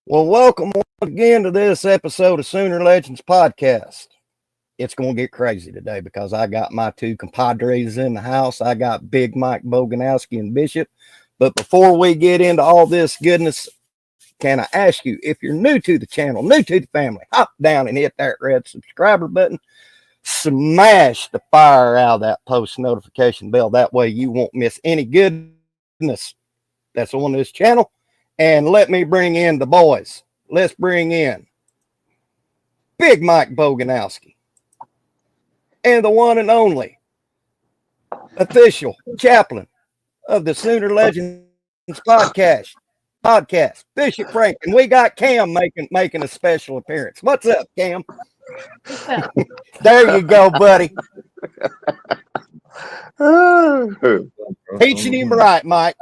Well, welcome once again to this episode of Sooner Legends Podcast. It's going to get crazy today because I got my two compadres in the house. I got Big Mike Bogonowski and Bishop. But before we get into all this goodness, can I ask you, if you're new to the channel, new to the family, hop down and hit that red subscriber button. Smash the fire out of that post notification bell. That way you won't miss any goodness that's on this channel. And let me bring in the boys. Let's bring in Big Mike Bogonowski and the one and only official chaplain of the Sooner Legends podcast, Bishop Frank. And we got Cam making a special appearance. What's up, Cam? There you go, buddy. Teaching him right, Mike.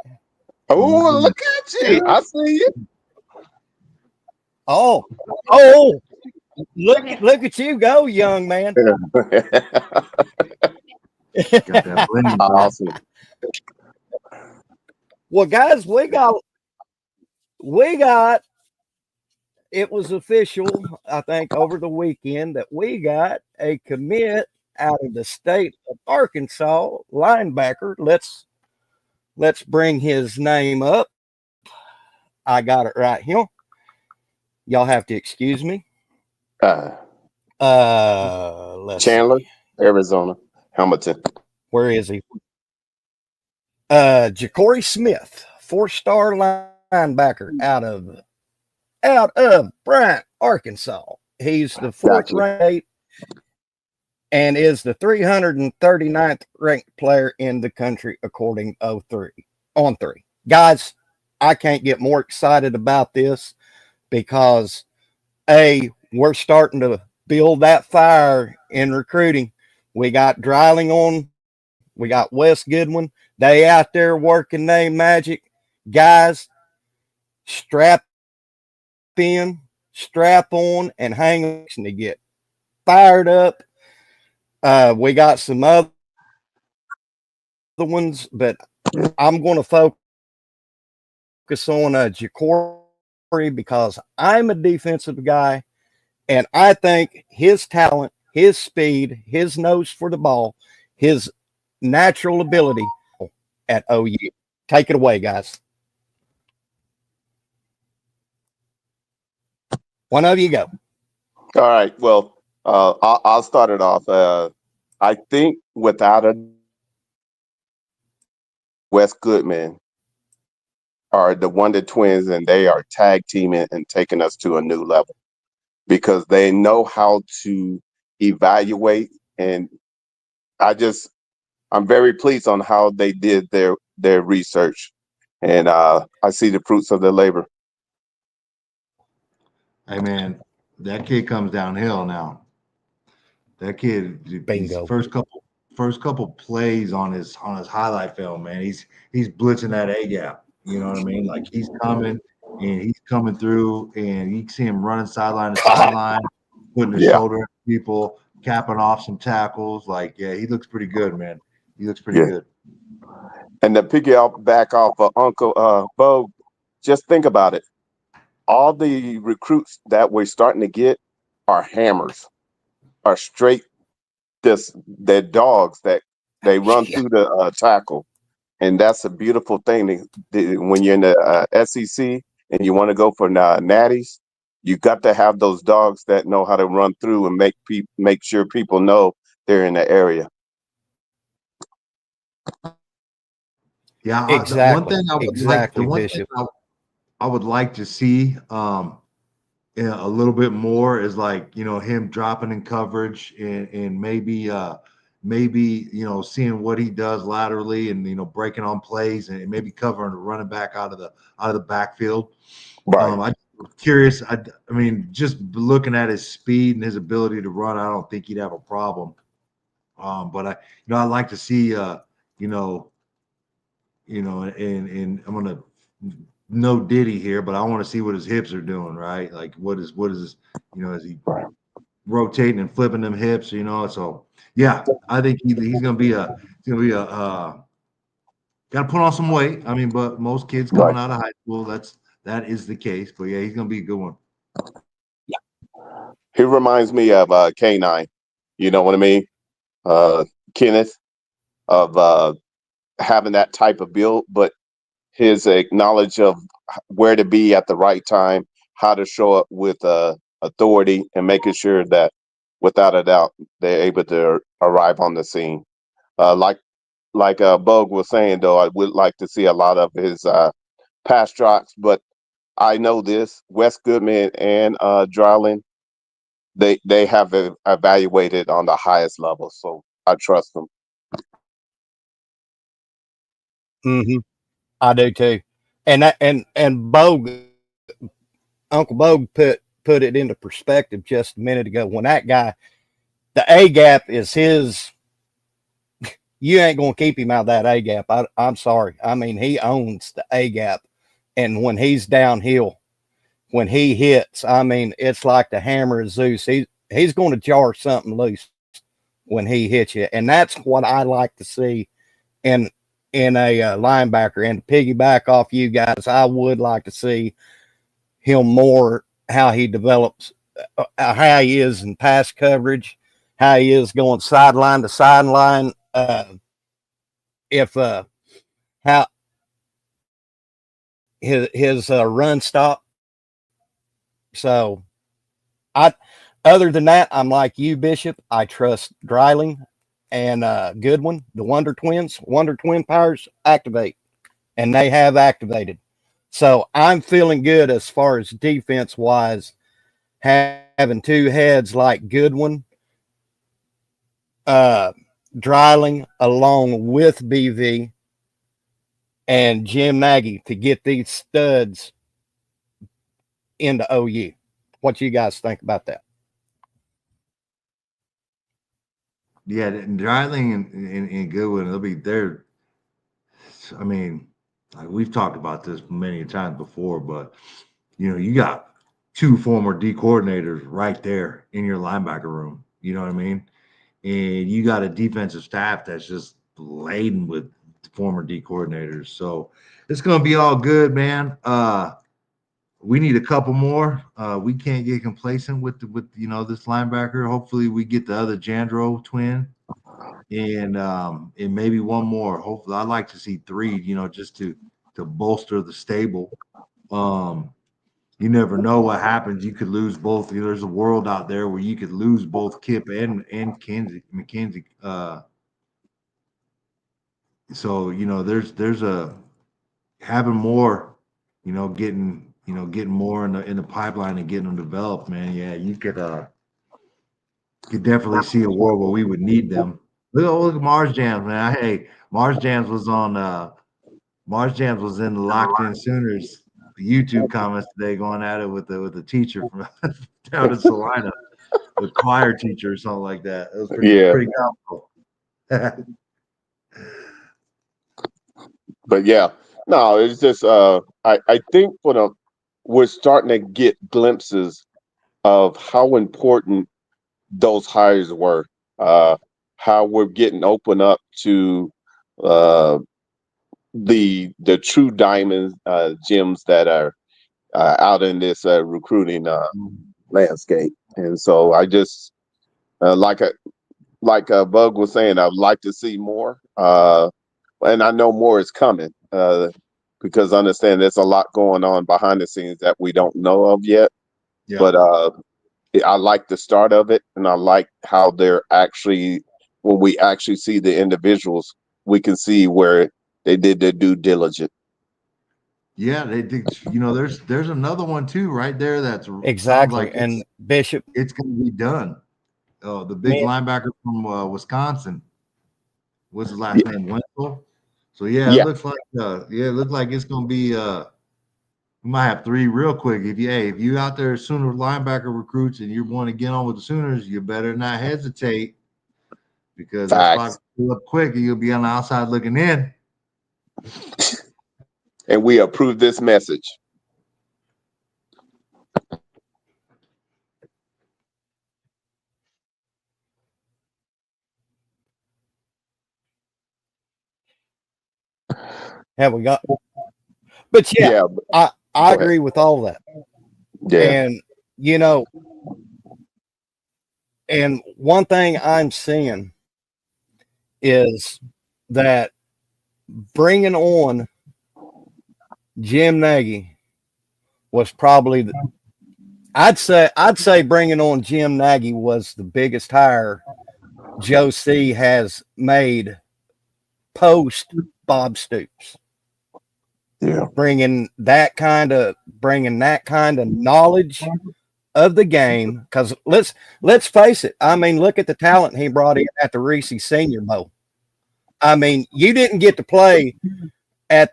Oh, look at you. I see you. Oh, look at you go, young man. Awesome. Well, guys, we got it was official, I think, over the weekend that we got a commit out of the state of Arkansas linebacker. Let's bring his name up. I got it right here. Y'all have to excuse me. Let's Chandler, see. Arizona, Hamilton. Where is he? Ja'Cory Smith, 4-star linebacker out of Bryant, Arkansas. He's the fourth ranked and is the 339th ranked player in the country according to on 3. Guys, I can't get more excited about this because we're starting to build that fire in recruiting. We got Dreiling on, we got Wes Goodwin. They out there working their magic. Guys, strap on, and hang on to get fired up. We got some other ones, but I'm going to focus on Ja'Cory because I'm a defensive guy, and I think his talent, his speed, his nose for the ball, his natural ability at OU. Take it away, guys. One of you go. All right. Well, I'll start it off. I think without a Wes Goodman are the Wonder Twins, and they are tag teaming and taking us to a new level because they know how to evaluate. And I'm very pleased on how they did their research, and I see the fruits of their labor. Hey man, that kid comes downhill now. That kid, Bingo. First couple plays on his highlight film, man. He's blitzing that A gap. You know what I mean? Like he's coming through, and you see him running sideline to sideline, putting his shoulder at people, capping off some tackles. Like, yeah, he looks pretty good, man. He looks pretty good. And to piggyback off of Uncle Bo, just think about it. All the recruits that we're starting to get are hammers, are straight. They're dogs that they run through the tackle, and that's a beautiful thing. When you're in the SEC and you want to go for natties, you got to have those dogs that know how to run through and make sure people know they're in the area. Yeah, Exactly. The one thing I would like to see a little bit more is like, you know, him dropping in coverage and maybe seeing what he does laterally and, you know, breaking on plays and maybe covering a running back out of the backfield. Right. I'm curious. I mean, just looking at his speed and his ability to run, I don't think he'd have a problem. But I'd like to see and I'm gonna no Diddy here, but I want to see what his hips are doing, right? Like what is is he rotating and flipping them hips, you know? So yeah, I think he's gonna be a got to put on some weight. I mean, but most kids coming out of high school, that's that is the case. But yeah, he's gonna be a good one. He reminds me of K9. You know what I mean? Uh, Kenneth, of having that type of build, but his knowledge of where to be at the right time, how to show up with authority, and making sure that, without a doubt, they're able to arrive on the scene. Like Bug was saying, though, I would like to see a lot of his past drops, but I know this: Wes Goodman and Dryland, they have evaluated on the highest level, so I trust them. Hmm. I do too. And that, and Bogue, Uncle Bogue put it into perspective just a minute ago. When that guy, the A gap is his. You ain't gonna keep him out of that A gap. I'm sorry. I mean, he owns the A gap, and when he's downhill, when he hits, I mean, it's like the hammer of Zeus. He's going to jar something loose when he hits you, and that's what I like to see in a linebacker. And to piggyback off you guys, I would like to see him more how he develops, how he is in pass coverage, how he is going sideline to sideline. If how his run stop. So I, other than that, I'm like you, Bishop. I trust Dryling and Goodwin, the Wonder Twins. Wonder Twin powers activate, and they have activated. So I'm feeling good as far as defense wise, having two heads like Goodwin, uh, Dryling, along with BV and Jim Nagy to get these studs into OU. What you guys think about that? Yeah, and Dryling and Goodwin, they'll be there. I mean, like we've talked about this many times before, but you got two former D coordinators right there in your linebacker room. You know what I mean? And you got a defensive staff that's just laden with former D coordinators. So it's gonna be all good, man. We need a couple more. We can't get complacent with this linebacker. Hopefully, we get the other Jandro twin, and maybe one more. Hopefully, I'd like to see three. Just to bolster the stable. Um, you never know what happens. You could lose both. There's a world out there where you could lose both Kip and Kenzie McKenzie. So there's a having more, getting more in the pipeline and getting them developed, man. Yeah, you could definitely see a world where we would need them. Look at Mars Jams, man. Hey, Mars Jams was in the Locked In Sooners YouTube comments today, going at it with the teacher from down in Salina, the choir teacher or something like that. It was Yeah, pretty comical. but yeah, no, it's just I think we're starting to get glimpses of how important those hires were. Uh, how we're getting open up to uh, the true diamonds, gems that are out in this recruiting landscape. And so I just like Bug was saying, I'd like to see more, and I know more is coming, because I understand there's a lot going on behind the scenes that we don't know of yet. Yeah. But I like the start of it, and I like how they're actually, when we actually see the individuals, we can see where they did their due diligence. Yeah, they did. There's another one too right there that sounds Exactly. like And Bishop, it's going to be done. Oh, the big me, linebacker from Wisconsin. What's his last Yeah, name? Wenzel. So yeah, yeah, it looks like it's going to be we might have three real quick. If you out there Sooner linebacker recruits and you want to get on with the Sooners, you better not hesitate because that spot facts. will fill up quick and you'll be on the outside looking in. And we approve this message. have we got? But yeah, Yeah, I Go ahead. agree with all that. Yeah. And, you know, and one thing I'm seeing is that bringing on Jim Nagy was probably I'd say bringing on Jim Nagy was the biggest hire Joe C has made post Bob Stoops. Yeah. Bringing that kind of knowledge of the game, because let's face it. I mean, look at the talent he brought in at the Reese Senior Bowl. I mean, you didn't get to play at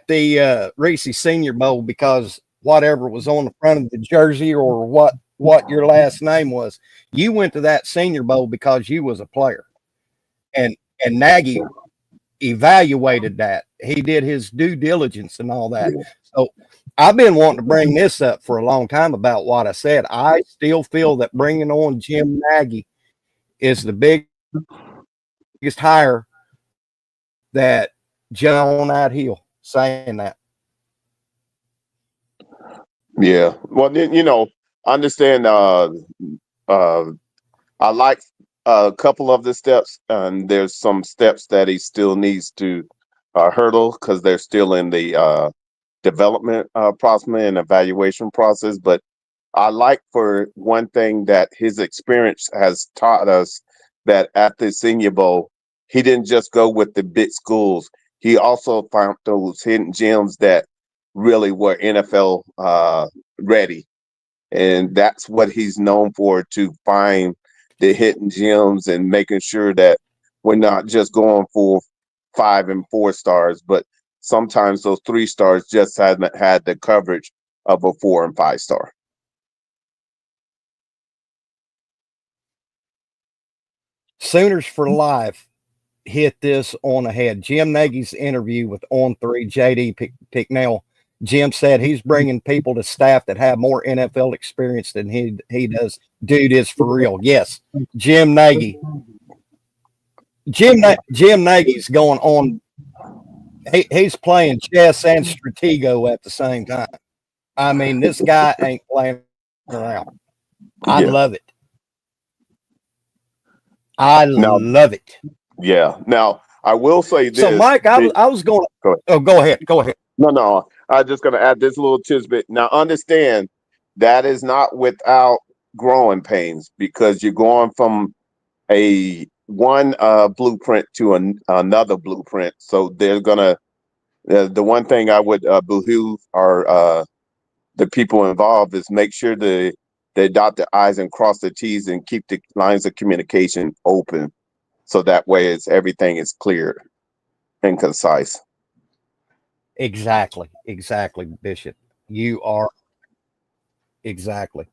the Reese Senior Bowl because whatever was on the front of the jersey or what your last name was. You went to that Senior Bowl because you was a player, and Nagy evaluated that. He did his due diligence and all that. So I've been wanting to bring this up for a long time about what I said. I still feel that bringing on Jim Nagy is the biggest hire that John out Hill saying that. Yeah. Well, then, I understand. Uh, I like a couple of the steps, and there's some steps that he still needs to hurdle because they're still in the development process and evaluation process. But I like, for one thing, that his experience has taught us that at the Senior Bowl, he didn't just go with the big schools. He also found those hidden gems that really were NFL ready. And that's what he's known for, to find the hidden gems and making sure that we're not just going for 5 and 4 stars, but sometimes those 3 stars just haven't had the coverage of a 4 and 5 star. Sooners for Life hit this on the head. Jim Nagy's interview with On 3 JD Picknell. Jim said he's bringing people to staff that have more NFL experience than he does. Dude is for real. Yes, Jim Nagy. Jim Nagy's going on. He's playing chess and stratego at the same time. I mean, this guy ain't playing around. I Yeah. love it. I Now, love it. yeah. Now, I will say So, this. Mike, I was going. Go ahead. Oh, go ahead. Go ahead. No. I'm just going to add this little tidbit. Now, understand that is not without growing pains, because you're going from a one blueprint to another blueprint. So they're gonna. The one thing I would behoove our the people involved is make sure they dot the I's and cross the T's and keep the lines of communication open, so that way everything is clear and concise. Exactly, Bishop. You are exactly.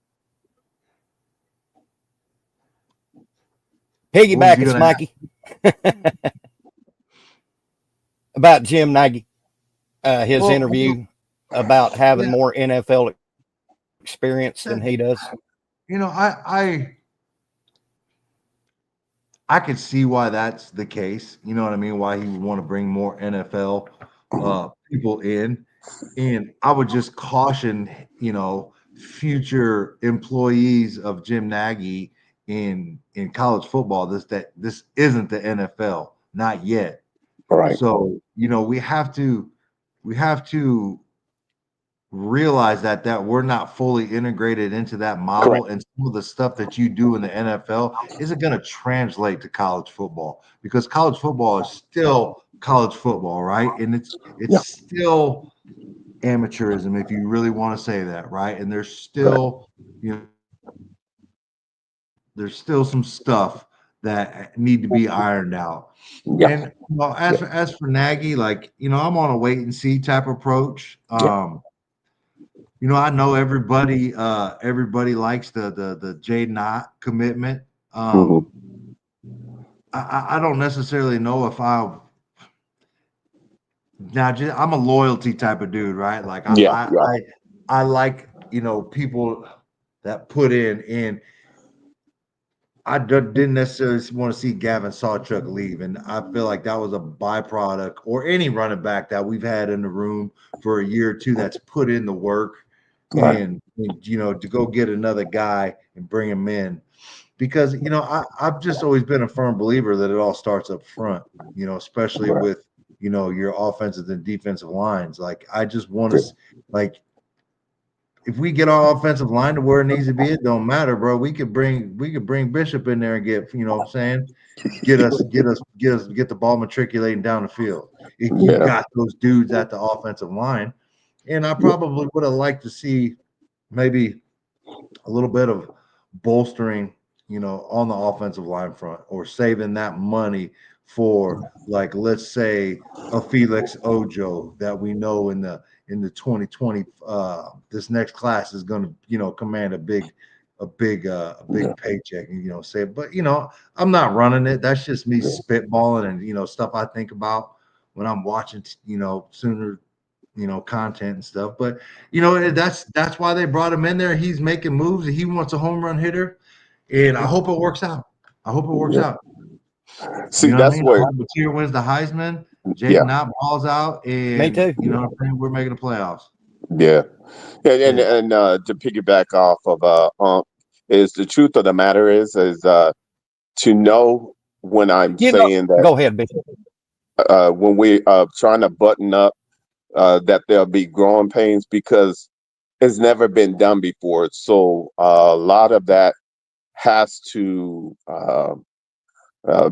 What was Piggyback you us, gonna ask? Mikey, about Jim Nagy, his Well, interview about having yeah, more NFL experience than that, he does. I could see why that's the case. You know what I mean? Why he would want to bring more NFL people in. And I would just caution, future employees of Jim Nagy in college football, this isn't the NFL, not yet. All right. So, we have to realize that we're not fully integrated into that Correct. model, and some of the stuff that you do in the NFL isn't going to translate to college football, because college football is still college football, right? And it's Yeah. still amateurism, if you really want to say that, right? And Correct. you know there's still some stuff that need to be ironed out. Yeah. And as Yeah. for Nagy, like, I'm on a wait and see type approach. Yeah. I know everybody likes the Jay Knott commitment. Hmm. I don't necessarily know if I'm a loyalty type of dude, right? Like Yeah. Yeah. I like, people that put in. And didn't necessarily want to see Gavin Sawchuk leave, and I feel like that was a byproduct, or any running back that we've had in the room for a year or two that's put in the work, Right. and to go get another guy and bring him in, because I've just always been a firm believer that it all starts up front, especially Right. with your offensive and defensive lines. Like I just want to like if we get our offensive line to where it needs to be, it don't matter, bro. We could bring Bishop in there and get, what I'm saying, get the ball matriculating down the field. If you Yeah. got those dudes at the offensive line, and I probably would have liked to see maybe a little bit of bolstering, on the offensive line front, or saving that money for, like, let's say a Felix Ojo that we know in the 2020 this next class is going to command a big paycheck, and say, but I'm not running it. That's just me spitballing and stuff I think about when I'm watching Sooner content and stuff. But that's why they brought him in there. He's making moves and he wants a home run hitter, and I hope it works out. I hope it works Yeah. out. See, You know what I that's mean? where, I hope Batir wins the Heisman. yeah, Jaden Knott balls out, Me and too. we're making the playoffs. yeah. And Yeah. to piggyback off of is the truth of the matter is to know when I'm You know, saying that go ahead, Bishop. when we trying to button up that there'll be growing pains, because it's never been done before. So a lot of that has to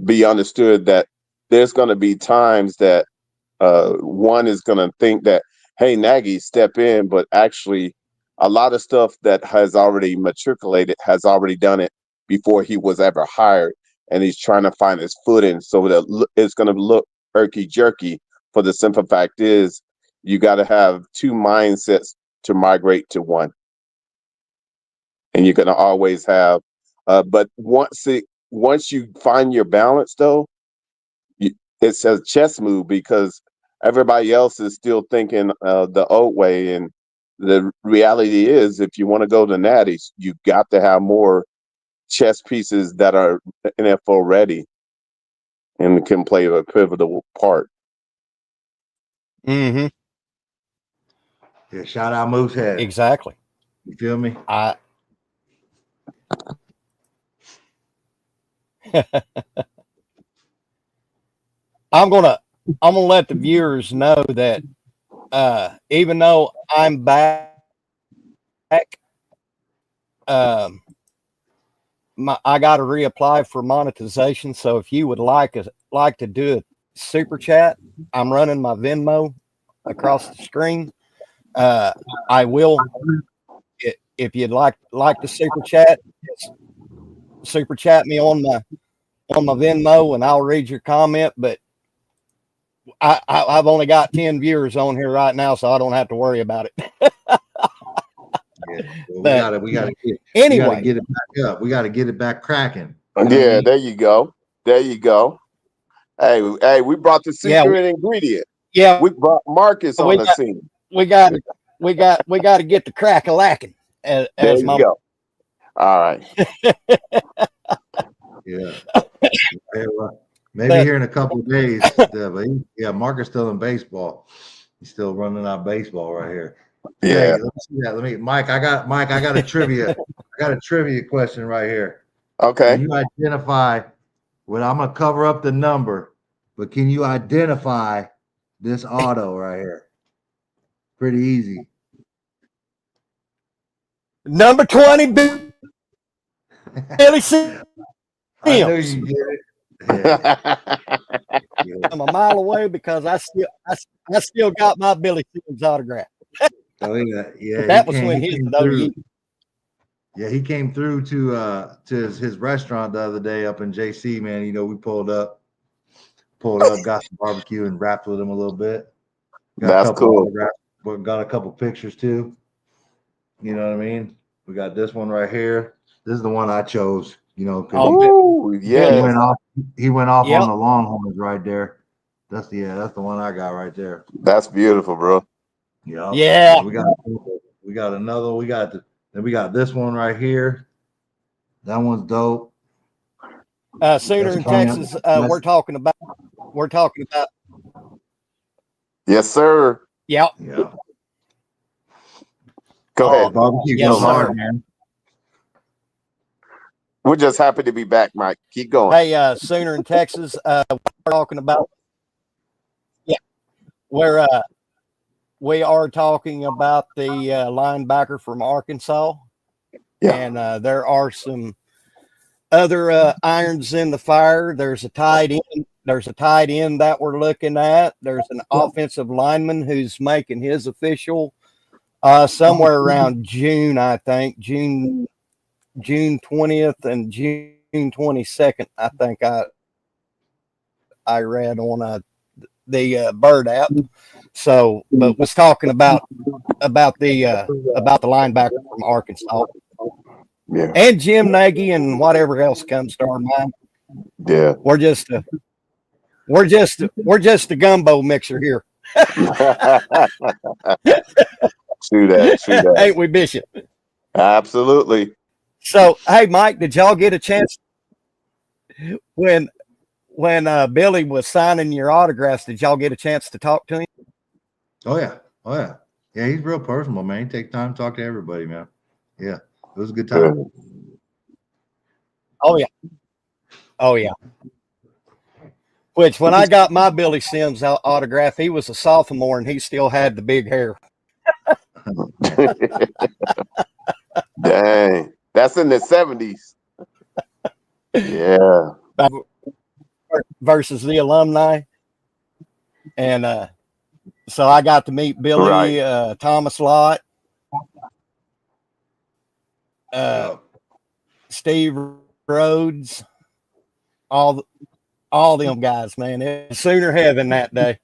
be understood, that there's going to be times that one is going to think that, hey, Nagy, step in, but actually a lot of stuff that has already matriculated has already done it before he was ever hired, and he's trying to find his footing. So that it's going to look herky jerky. For the simple fact is, you got to have two mindsets to migrate to one, and you're going to always have. But once you find your balance, though, you, it's a chess move, because everybody else is still thinking the old way. And the reality is, if you want to go to natties, you got to have more chess pieces that are NFL ready and can play a pivotal part. Mm-hmm. Yeah, shout out Moosehead. Exactly. You feel me? I I'm gonna let the viewers know that even though I'm back, um, I got to reapply for monetization. So if you would like to do a super chat, I'm running my Venmo across the screen. I will, if you'd like to super chat me on my Venmo, and I'll read your comment. But I've only got 10 viewers on here right now, so I don't have to worry about it. Yeah. Well, But we gotta anyway, get it back up. We gotta get it back cracking. You know what I Yeah, mean? there you go. There you go. Hey, we brought the yeah, secret ingredient. yeah, We brought Marcus on we the got scene. we got we got to get the crack a lacking, There as you my go. All right. Yeah. Yeah, well, maybe but here in a couple of days. Mark is still in baseball. He's still running out baseball right here. Hey, Yeah. let me see that. Mike. I got a trivia. I got a trivia question right here. Can Okay. you identify? Well, I'm gonna cover up the number, but can you identify this auto right here? Pretty easy. number 20, Billy Sims. I knew you get it. Yeah. Yeah. I'm a mile away because I still got my Billy Sims autograph. Oh yeah. But Yeah. that was when He his came was OU. through. Yeah, he came through to his restaurant the other day up in JC, man. We pulled up, got some barbecue and rapped with him a little bit. Got a That's couple cool. autographs, but got a couple pictures too. You know what I mean? We got this one right here. This is the one I chose, because Oh, Ooh, he Billy. yes. went off on Yep. the Longhorns right there. That's the one I got right there. That's beautiful, bro. Yep. Yeah. We got another. We got this one right here. That one's dope. Sooner That's in coming up. Texas. That's, We're talking about. Yes, sir. Yep. yeah. Go Oh, ahead. barbecue Yes, goes sir. hard, man. We're just happy to be back, Mike. Keep going. Hey, Sooner in Texas. We're talking about. Yeah, we're we are talking about the linebacker from Arkansas, Yeah. and there are some other irons in the fire. There's a tight end. There's a tight end that we're looking at. There's an offensive lineman who's making his official somewhere around June, I think June 20th and June 22nd. I think I read on the Bird app. So, but was talking about the linebacker from Arkansas Yeah. and Jim Nagy and whatever else comes to our mind. Yeah. We're just a gumbo mixer here, True that. True that. ain't we, Bishop? Absolutely. So, hey, Mike, did y'all get a chance when Billy was signing your autographs? Did y'all get a chance to talk to him? Oh yeah. Oh yeah. Yeah, he's real personal, man. He take time to talk to everybody, man. Yeah. It was a good time. Good. Oh yeah, oh yeah. Which when I got my Billy Sims autograph, he was a sophomore and he still had the big hair. Dang. That's in the 70s. Yeah. Versus the alumni, and so I got to meet Billy, Right. Thomas Lott, Yeah. Steve Rhodes, all them guys, man. It was Sooner heaven that day.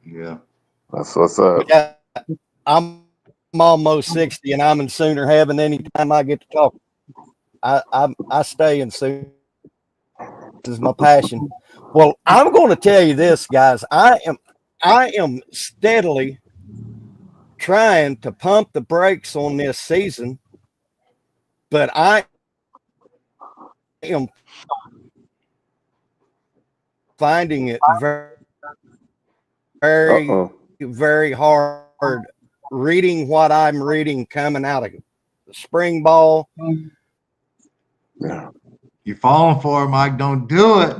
Yeah. That's what's up. Yeah, I'm almost 60 and I'm in Sooner heaven anytime I get to talk. I stay in Sooner. This is my passion. Well, I'm going to tell you this, guys. I am steadily trying to pump the brakes on this season, but I am finding it very, Uh-oh. very hard reading what I'm reading coming out of spring ball. Yeah. You're falling for it, Mike. Don't do it.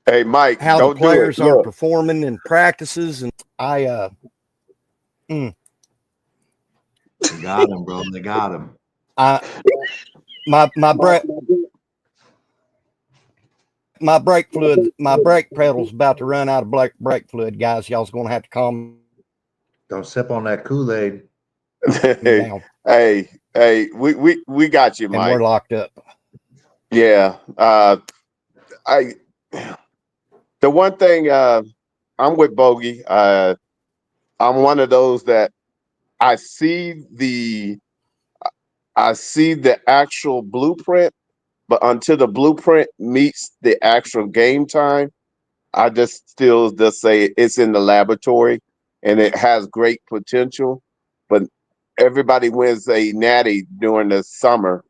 Hey, Mike, How the don't do it. players are Look. performing in practices, and They got him, bro. They got him. my brake pedal's about to run out of brake fluid, guys. Y'all's gonna have to calm Don't sip on that Kool-Aid. me down, Hey, we got you, and Mike. we're locked up. Yeah. The one thing I'm with Bogey. I'm one of those that I see the actual blueprint, but until the blueprint meets the actual game time, I just still just say it's in the laboratory and it has great potential. But everybody wins a natty during the summer.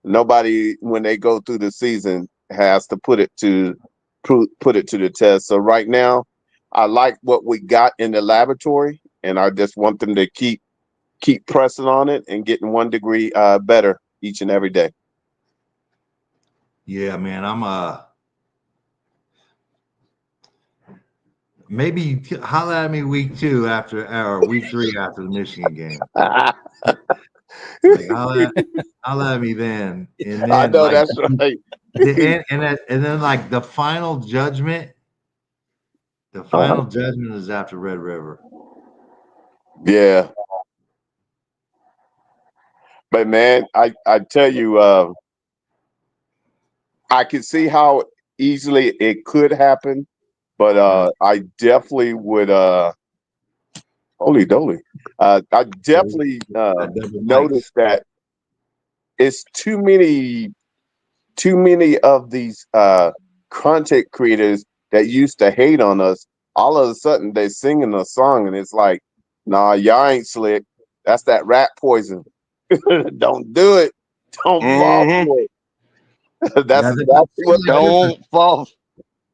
Nobody, when they go through the season, has to put it to the test. So right now, I like what we got in the laboratory, and I just want them to keep pressing on it and getting 1 degree better each and every day. Yeah, man. I'm maybe holler at me week 2 after or week 3 after the Michigan game. Like holler at me then. And then I know like that's right. and then like the final judgment. The final judgment is after Red River. Yeah. But man, I tell you, I can see how easily it could happen, but I definitely would holy doly. I definitely noticed that it's too many of these content creators that used to hate on us. All of a sudden they're singing a song and it's like, nah, y'all ain't slick. That's that rat poison. Don't do it. Don't fall for it. That's Yeah, exactly what that is. Don't fall.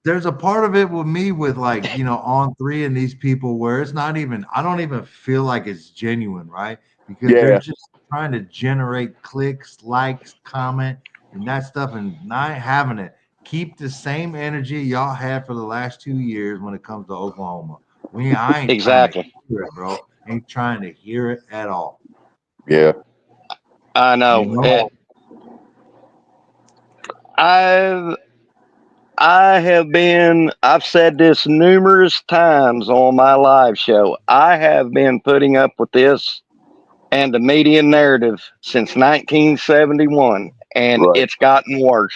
there's a part of it with me with like on three and these people where it's not even I don't even feel like it's genuine, right? Because they're Yeah, just trying to generate clicks, likes, comment, and that stuff, and not having it. Keep the same energy y'all had for the last 2 years when it comes to Oklahoma. I ain't trying to Exactly. hear it, bro. Ain't trying to hear it at all. yeah, I You know. know? I've I've said this numerous times on my live show. I have been putting up with this and the media narrative since 1971, and right, it's gotten worse.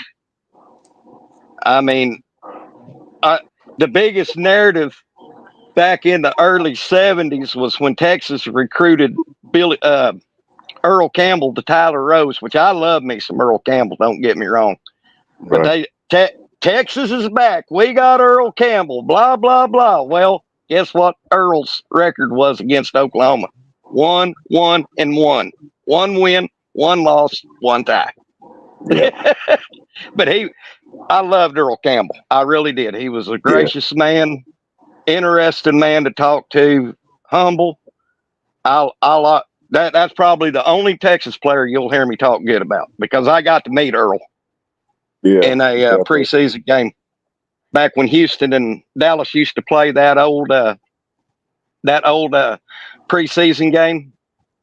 I mean, I, the biggest narrative back in the early 70s was when Texas recruited Billy Earl Campbell to Tyler Rose, which I love me some Earl Campbell, don't get me wrong. But right. Texas is back. We got Earl Campbell, blah, blah, blah. Well, guess what Earl's record was against Oklahoma? 1-1-1. One win, one loss, one tie. Yeah, But I loved Earl Campbell. I really did. He was a yeah, gracious man, interesting man to talk to, humble. I like that. That's probably the only Texas player you'll hear me talk good about because I got to meet Earl yeah, in a definitely. preseason game back when Houston and Dallas used to play that old preseason game,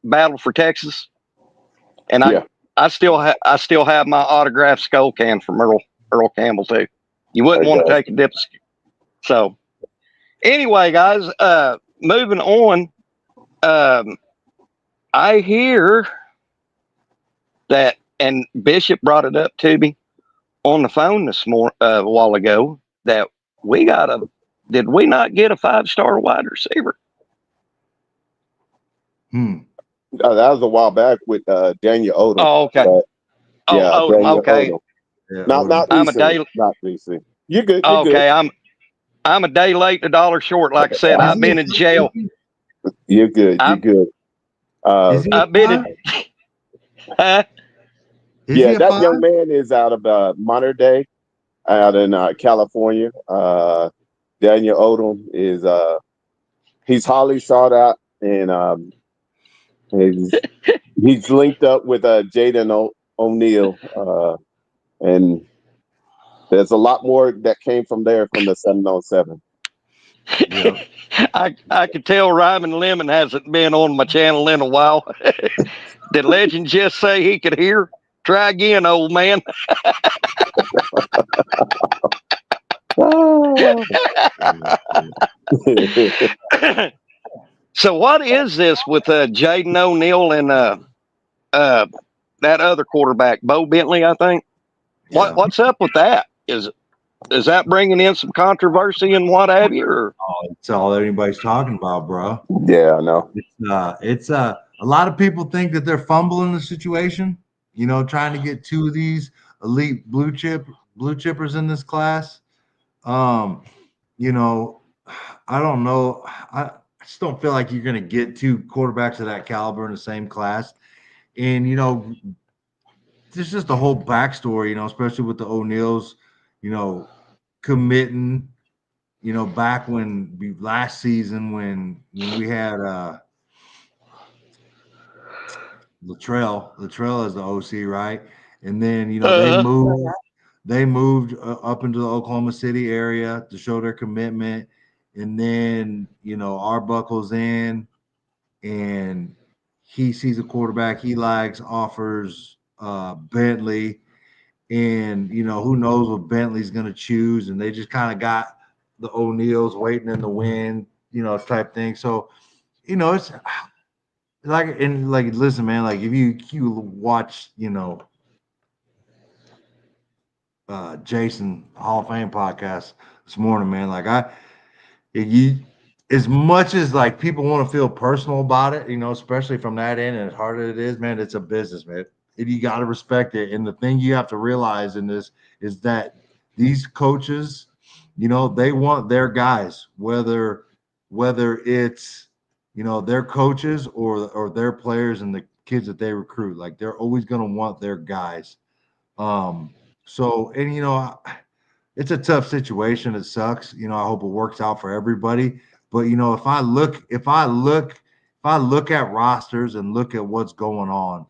Battle for Texas, and Yeah, I still have my autographed skull can from Earl Campbell too. You I wouldn't want to got take a dip. So anyway, guys, moving on. Um, I hear that, and Bishop brought it up to me on the phone this morning, a while ago, that we got a. Did we not get a 5-star wide receiver? Hmm. that was a while back with Daniel Odom, Oh, okay. but Oh, yeah, Odom. Daniel Okay. Odom. Yeah, Not Odom. I'm a recently, day. not recently. You good? You good? Okay. I'm a day late, a dollar short. Like I said, Is I've he a been in jail. safety? You're good. You're I've good. Uh, Is he a I've been in. five? Uh, Is he yeah, a that five? young man is out of Monterey Day, out in California. Daniel Odom is he's highly sought out, and he's linked up with Jaden O'Neal, and there's a lot more that came from there from the 707. Yeah. I could tell Ryman Lemon hasn't been on my channel in a while. Did Legend just say he could hear? Try again, old man. Oh. So what is this with Jaden O'Neal and uh, that other quarterback, Bo Bentley? I think. Yeah. What's up with that? Is that bringing in some controversy and what have you? Or It's all anybody's talking about, bro. Yeah, I know. It's a lot of people think that they're fumbling the situation, trying to get two of these elite blue chippers in this class. Um, you know, I don't know. I just don't feel like you're gonna get two quarterbacks of that caliber in the same class. And there's just a whole backstory, especially with the O'Neills, you know, committing, back last season when we had Latrell as the OC, right? And then uh, they moved up into the Oklahoma City area to show their commitment, and then Arbuckle's in, and he sees a quarterback he likes, offers Bentley, and who knows what Bentley's going to choose, and they just kind of got the O'Neills waiting in the wind, type thing. So it's listen, man, like if you watch, Jason Hall of Fame podcast this morning, man, like you as much as like people want to feel personal about it, especially from that end, and as hard as it is, man, it's a business, man. And you got to respect it. And the thing you have to realize in this is that these coaches, they want their guys, whether it's their coaches or their players and the kids that they recruit. Like they're always going to want their guys. So, and it's a tough situation. It sucks. I hope it works out for everybody. But if I look at rosters and look at what's going on,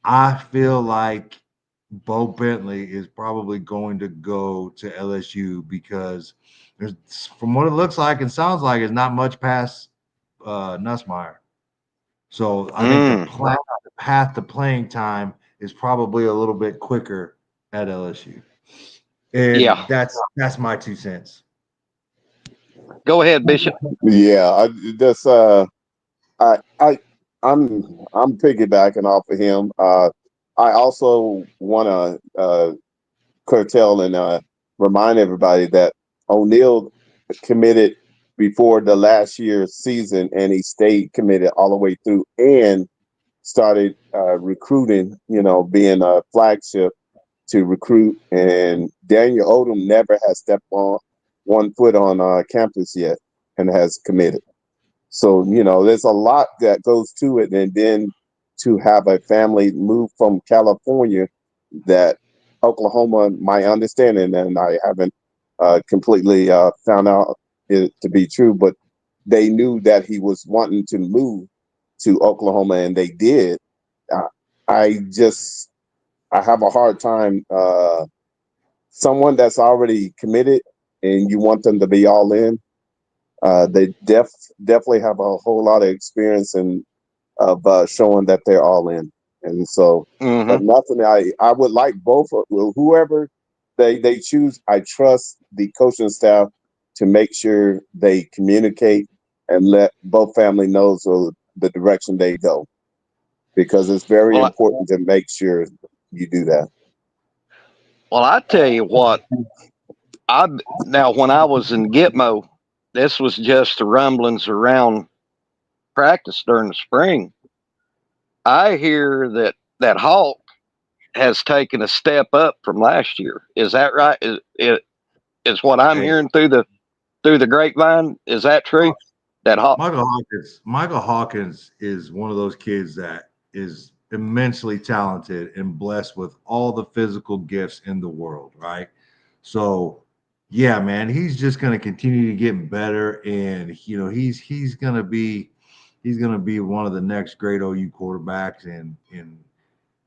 I feel like Bo Bentley is probably going to go to LSU because there's, from what it looks like and sounds like, is not much past Nussmeier. So I think Mm. the path to playing time is probably a little bit quicker at LSU, and Yeah. that's my 2 cents. Go ahead, Bishop. Yeah, I I I'm piggybacking off of him. I also want to curtail and remind everybody that O'Neal committed before the last year's season, and he stayed committed all the way through and started recruiting. Being a flagship to recruit. And Daniel Odom never has stepped on one foot on campus yet and has committed. So, there's a lot that goes to it. And then to have a family move from California that Oklahoma, my understanding, and I haven't completely found out it to be true, but they knew that he was wanting to move to Oklahoma and they did. Uh, I just, I have a hard time. Someone that's already committed and you want them to be all in, they definitely have a whole lot of experience and of showing that they're all in. And so, but Mm-hmm. nothing. I would like both whoever they choose. I trust the coaching staff to make sure they communicate and let both family knows the direction they go, because it's very Well, important to make sure you do that. I tell you what. I Now when I was in Gitmo, this was just the rumblings around practice during the spring. I hear that Hawk has taken a step up from last year. Is that right? Is what I'm Hey, hearing through the grapevine? Is that true? That Hawk? Michael Hawkins is one of those kids that is immensely talented and blessed with all the physical gifts in the world, right? So, yeah, man, he's just going to continue to get better, and he's gonna be one of the next great OU quarterbacks, and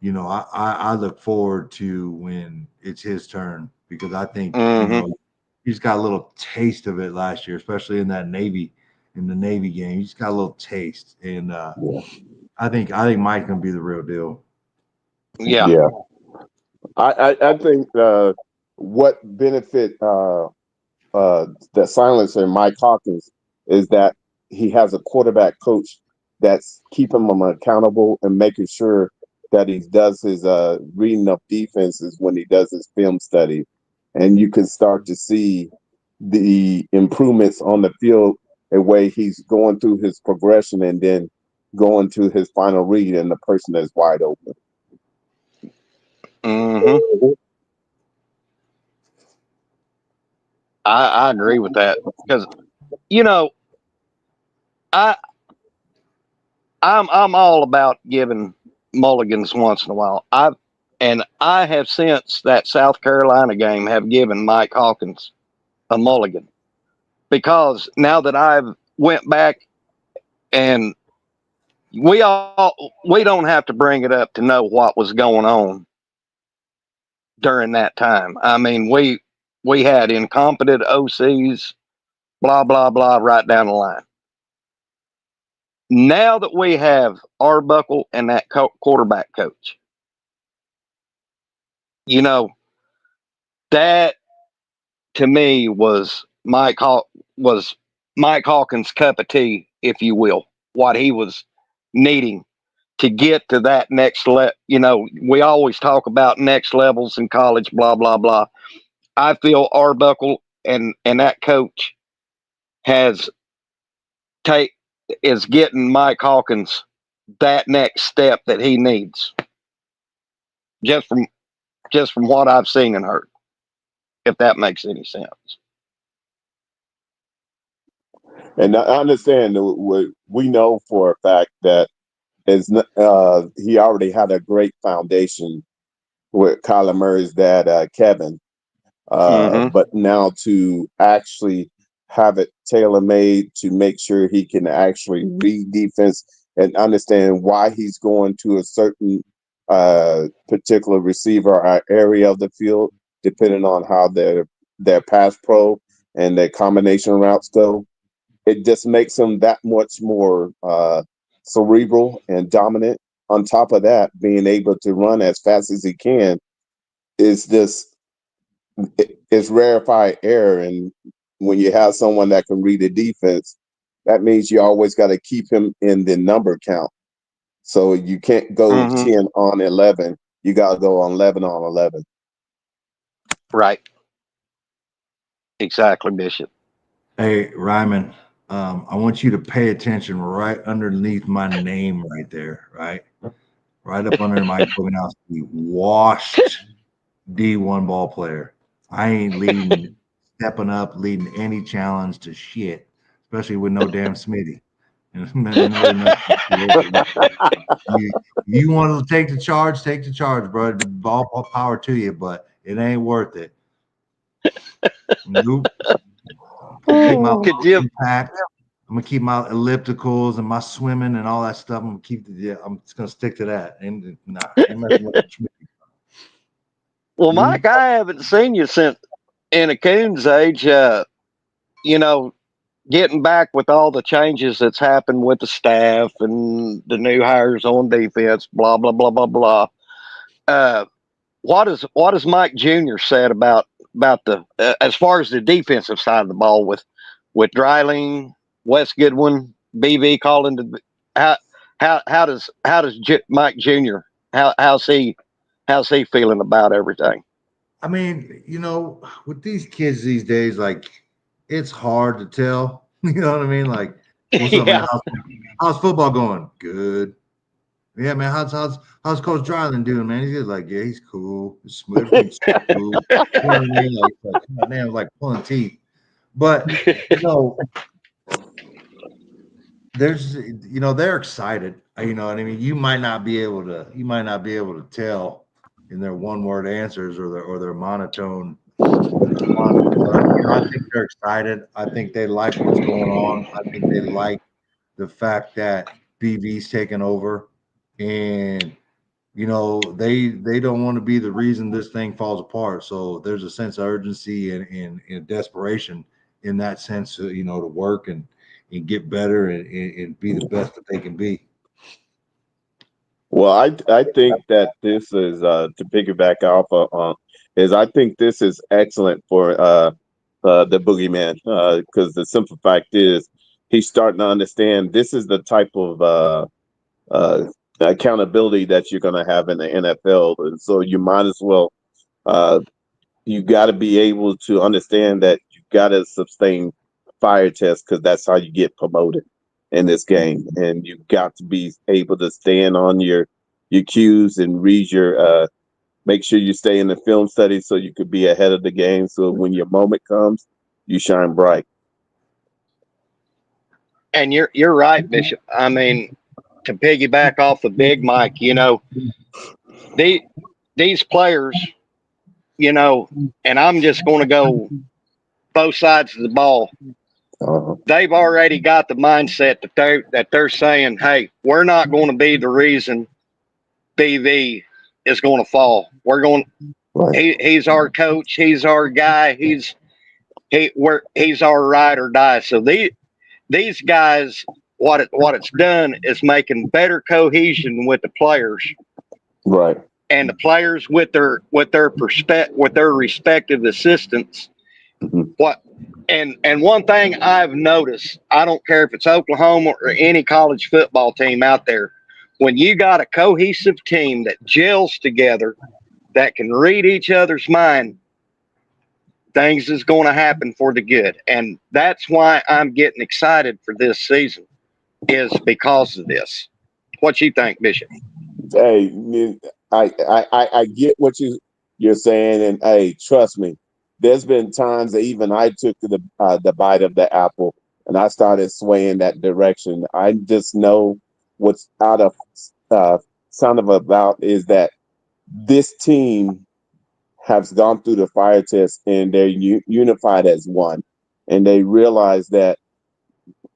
I look forward to when it's his turn because I think Mm-hmm. he's got a little taste of it last year, especially in the Navy game. He's got a little taste, and Yeah. I think Mike's gonna be the real deal. Yeah. Yeah. I think what benefit the silencer Mike Hawkins is that he has a quarterback coach that's keeping him accountable and making sure that he does his reading of defenses when he does his film study, and you can start to see the improvements on the field, a way he's going through his progression and then going to his final read and the person is wide open. Mm-hmm. I agree with that because you know I I'm all about giving mulligans once in a while. I have since that South Carolina game have given Mike Hawkins a mulligan because now that I've went back and we don't have to bring it up to know what was going on during that time. I mean, we had incompetent OCs, blah blah blah, right down the line. Now that we have Arbuckle and that quarterback coach, you know that to me was Mike Hawkins' cup of tea, if you will, what he was needing to get to that next level. We always talk about next levels in college, blah blah blah. I feel Arbuckle and that coach has take is getting Mike Hawkins that next step that he needs just from what I've seen and heard. If that makes any sense. And I understand what we know for a fact that he already had a great foundation with Kyler Murray's dad, Kevin. But now to actually have it tailor made to make sure he can actually read defense and understand why he's going to a certain particular receiver or area of the field, depending on how their pass pro and their combination routes go. It just makes him that much more cerebral and dominant. On top of that, being able to run as fast as he can is just it's rarefied air. And when you have someone that can read the defense, that means you always got to keep him in the number count. So you can't go 10 on 11. You got to go on 11 on 11. Right. Exactly, Bishop. Hey, Ryman, I want you to pay attention right underneath my name right there, right? Right up under my Bogonowski, washed D1 ball player. I ain't leading, stepping up, leading any challenge to shit, especially with no damn Smitty. You want to take the charge, bro. Ball power to you, but it ain't worth it. Nope. Keep my Could you? impact. I'm gonna keep my ellipticals and my swimming and all that stuff. I'm gonna keep I'm just gonna stick to that. And nah, ain't messing with Smitty. Well, Mike, I haven't seen you since in a Coon's age. You know, getting back with all the changes that's happened with the staff and the new hires on defense, blah blah blah blah blah. Uh, what has Mike Jr. said about the as far as the defensive side of the ball with Dryling, Wes Goodwin, BB calling the how does Mike Jr. how's he feeling about everything? I mean, with these kids these days, like it's hard to tell. You know what I mean? Like, what's up, man? Yeah. How's football going? Good. Yeah, man. How's Coach Dryland doing, man? He's just like, yeah, he's cool. Everything's cool. You know what I mean? Like come on, man, like pulling teeth. But there's they're excited. You know what I mean? You might not be able to tell in their one word answers or their monotone responses. But I think they're excited. I think they like what's going on. I think they like the fact that BV's taken over, and they don't want to be the reason this thing falls apart. So there's a sense of urgency and desperation in that sense, to work and get better and be the best that they can be. Well, I think that this is to piggyback off of is I think this is excellent for the boogeyman because the simple fact is he's starting to understand this is the type of uh, accountability that you're going to have in the NFL, and so you might as well you got to be able to understand that you got to sustain fire tests because that's how you get promoted in this game, and you got to be able to stand on your cues and read your make sure you stay in the film study so you could be ahead of the game. So when your moment comes, you shine bright. And you're right, Bishop. I mean, to piggyback off of Big Mike, the these players, and I'm just going to go both sides of the ball. They've already got the mindset that they're saying, "Hey, we're not going to be the reason BV is going to fall. We're going. Right. He's our coach. He's our guy. He's our ride or die." So these guys, what it's done is making better cohesion with the players, Right. and the players with their respective assistants. What and one thing I've noticed, I don't care if it's Oklahoma or any college football team out there, when you got a cohesive team that gels together, that can read each other's mind, things is going to happen for the good. And that's why I'm getting excited for this season, is because of this. What you think, Bishop? Hey, I get what you're saying, and hey, trust me, there's been times that even I took the bite of the apple, and I started swaying that direction. I just know what's out of sound of about is that this team has gone through the fire test and they're unified as one, and they realize that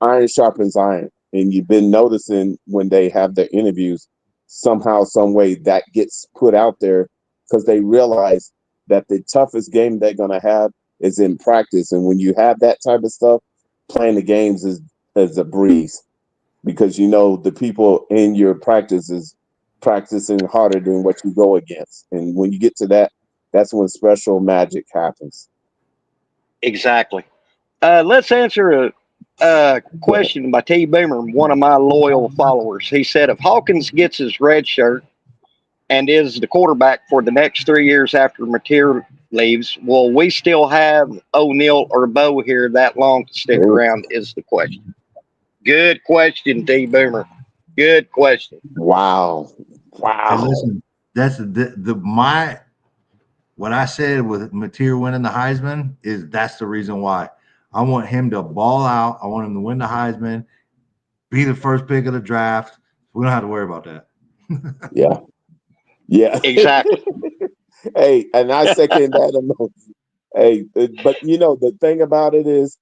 iron sharpens iron. And you've been noticing when they have their interviews, somehow, some way that gets put out there because they realize that the toughest game they're going to have is in practice. And when you have that type of stuff, playing the games is a breeze because you know the people in your practice is practicing harder than what you go against. And when you get to that, that's when special magic happens. Exactly. Let's answer a question by T. Boomer, one of my loyal followers. He said, if Hawkins gets his red shirt and is the quarterback for the next 3 years after Mateer leaves, will we still have O'Neal or Bo here that long to stick Ooh. around? Is the question. Good question, T. Boomer. Good question. Wow. Hey, Wow. listen, that's the my what I said with Mateer winning the Heisman is that's the reason why. I want him to ball out. I want him to win the Heisman, be the first pick of the draft. We don't have to worry about that. Yeah. Yeah. Exactly. Hey, and I second that emotion. Hey, but you know, the thing about it is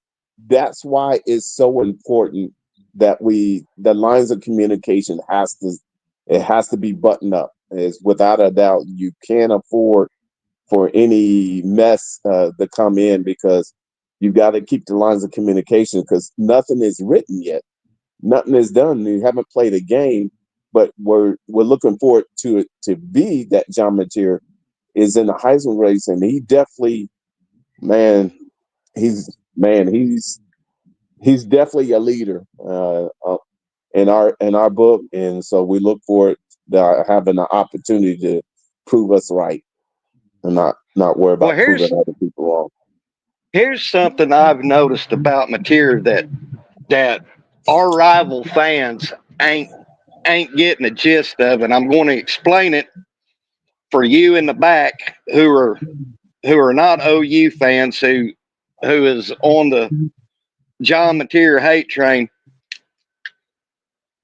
that's why it's so important that the lines of communication has to be buttoned up. Is without a doubt, you can't afford for any mess to come in because you got to keep the lines of communication because nothing is written yet. Nothing is done. You haven't played a game, but we're looking forward to it to be that John Mateer is in the Heisman race, and he definitely, man, he's he's definitely a leader in our book, and so we look forward to having the opportunity to prove us right and not worry Well, about proving other people wrong. here's something I've noticed about Mateer that our rival fans ain't getting the gist of, and I'm going to explain it for you in the back who are not OU fans who is on the John Mateer hate train.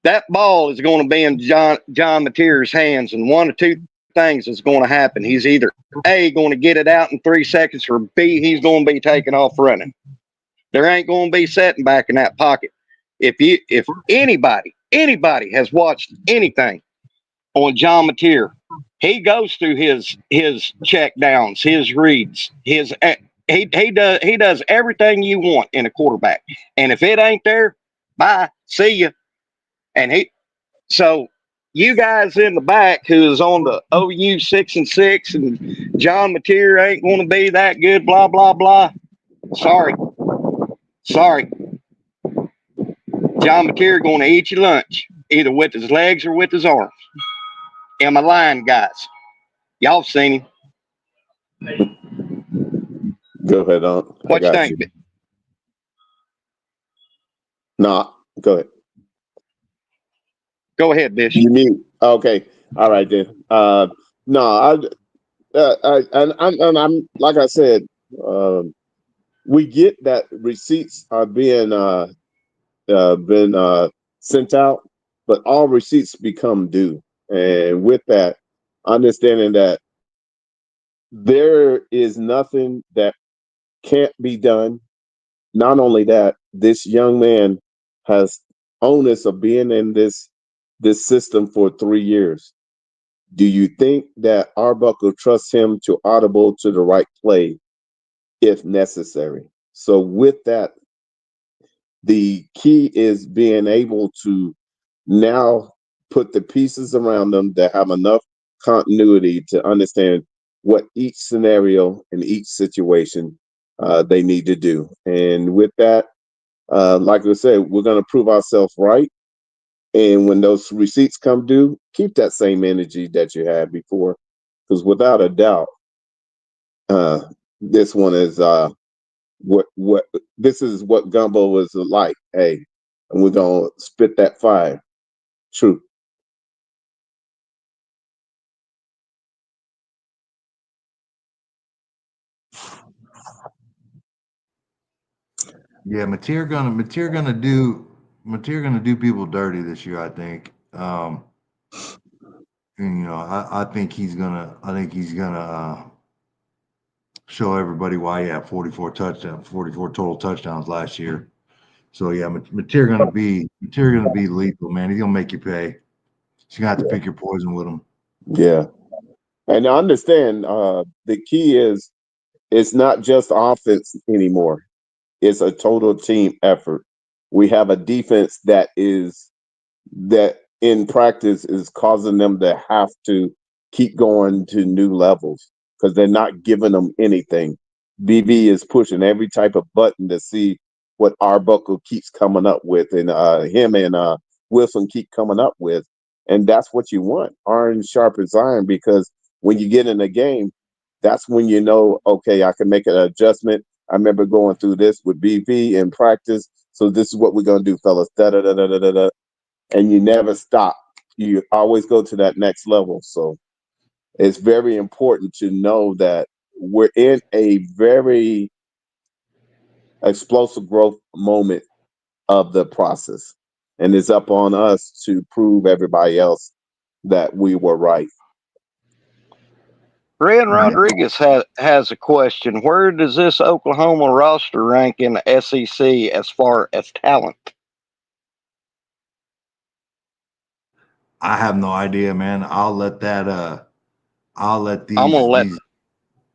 That ball is going to be in John Mateer's hands, and one of two things is going to happen. He's either A, going to get it out in 3 seconds, or B, he's going to be taking off running. There ain't going to be sitting back in that pocket. If anybody has watched anything on John Mateer, he goes through his check downs, his reads, his he does everything you want in a quarterback. And if it ain't there, bye, see you. And so you guys in the back who's on the OU 6-6 and John Mateer ain't going to be that good, blah blah blah. Sorry, sorry. John Mateer going to eat your lunch either with his legs or with his arms. Am I lying, guys? Y'all seen him. Go ahead, on. I What you got you. think? No, go ahead. Go ahead, Bishop. You need okay. All right then. No, I'm like I said, we get that receipts are being been sent out, but all receipts become due, and with that, understanding that there is nothing that can't be done. Not only that, this young man has onus of being in this system for 3 years. Do you think that Arbuckle trusts him to audible to the right play if necessary? So with that, the key is being able to now put the pieces around them that have enough continuity to understand what each scenario and each situation they need to do. And with that, like I said, we're going to prove ourselves right. And when those receipts come due, keep that same energy that you had before, because without a doubt, uh, this one is what this is what gumbo was like. Hey, and we're gonna spit that fire. True. Yeah, Mateer gonna do people dirty this year, I think. And I think he's gonna show everybody why he had 44 total touchdowns last year. So yeah, Mateer gonna be lethal, man. He's gonna make you pay. You're gonna have to pick your poison with him. Yeah. And I understand the key is it's not just offense anymore. It's a total team effort. We have a defense that in practice is causing them to have to keep going to new levels because they're not giving them anything. BB is pushing every type of button to see what Arbuckle keeps coming up with, and him and Wilson keep coming up with, and that's what you want. Iron sharp as iron, because when you get in a game, that's when you know, okay, I can make an adjustment. I remember going through this with BB in practice, so this is what we're gonna do, fellas. Da da da da da da. And you never stop. You always go to that next level. So it's very important to know that we're in a very explosive growth moment of the process. And it's up on us to prove everybody else that we were right. Ren Rodriguez has a question. Where does this Oklahoma roster rank in the SEC as far as talent? I have no idea, man. I'll let I'm gonna let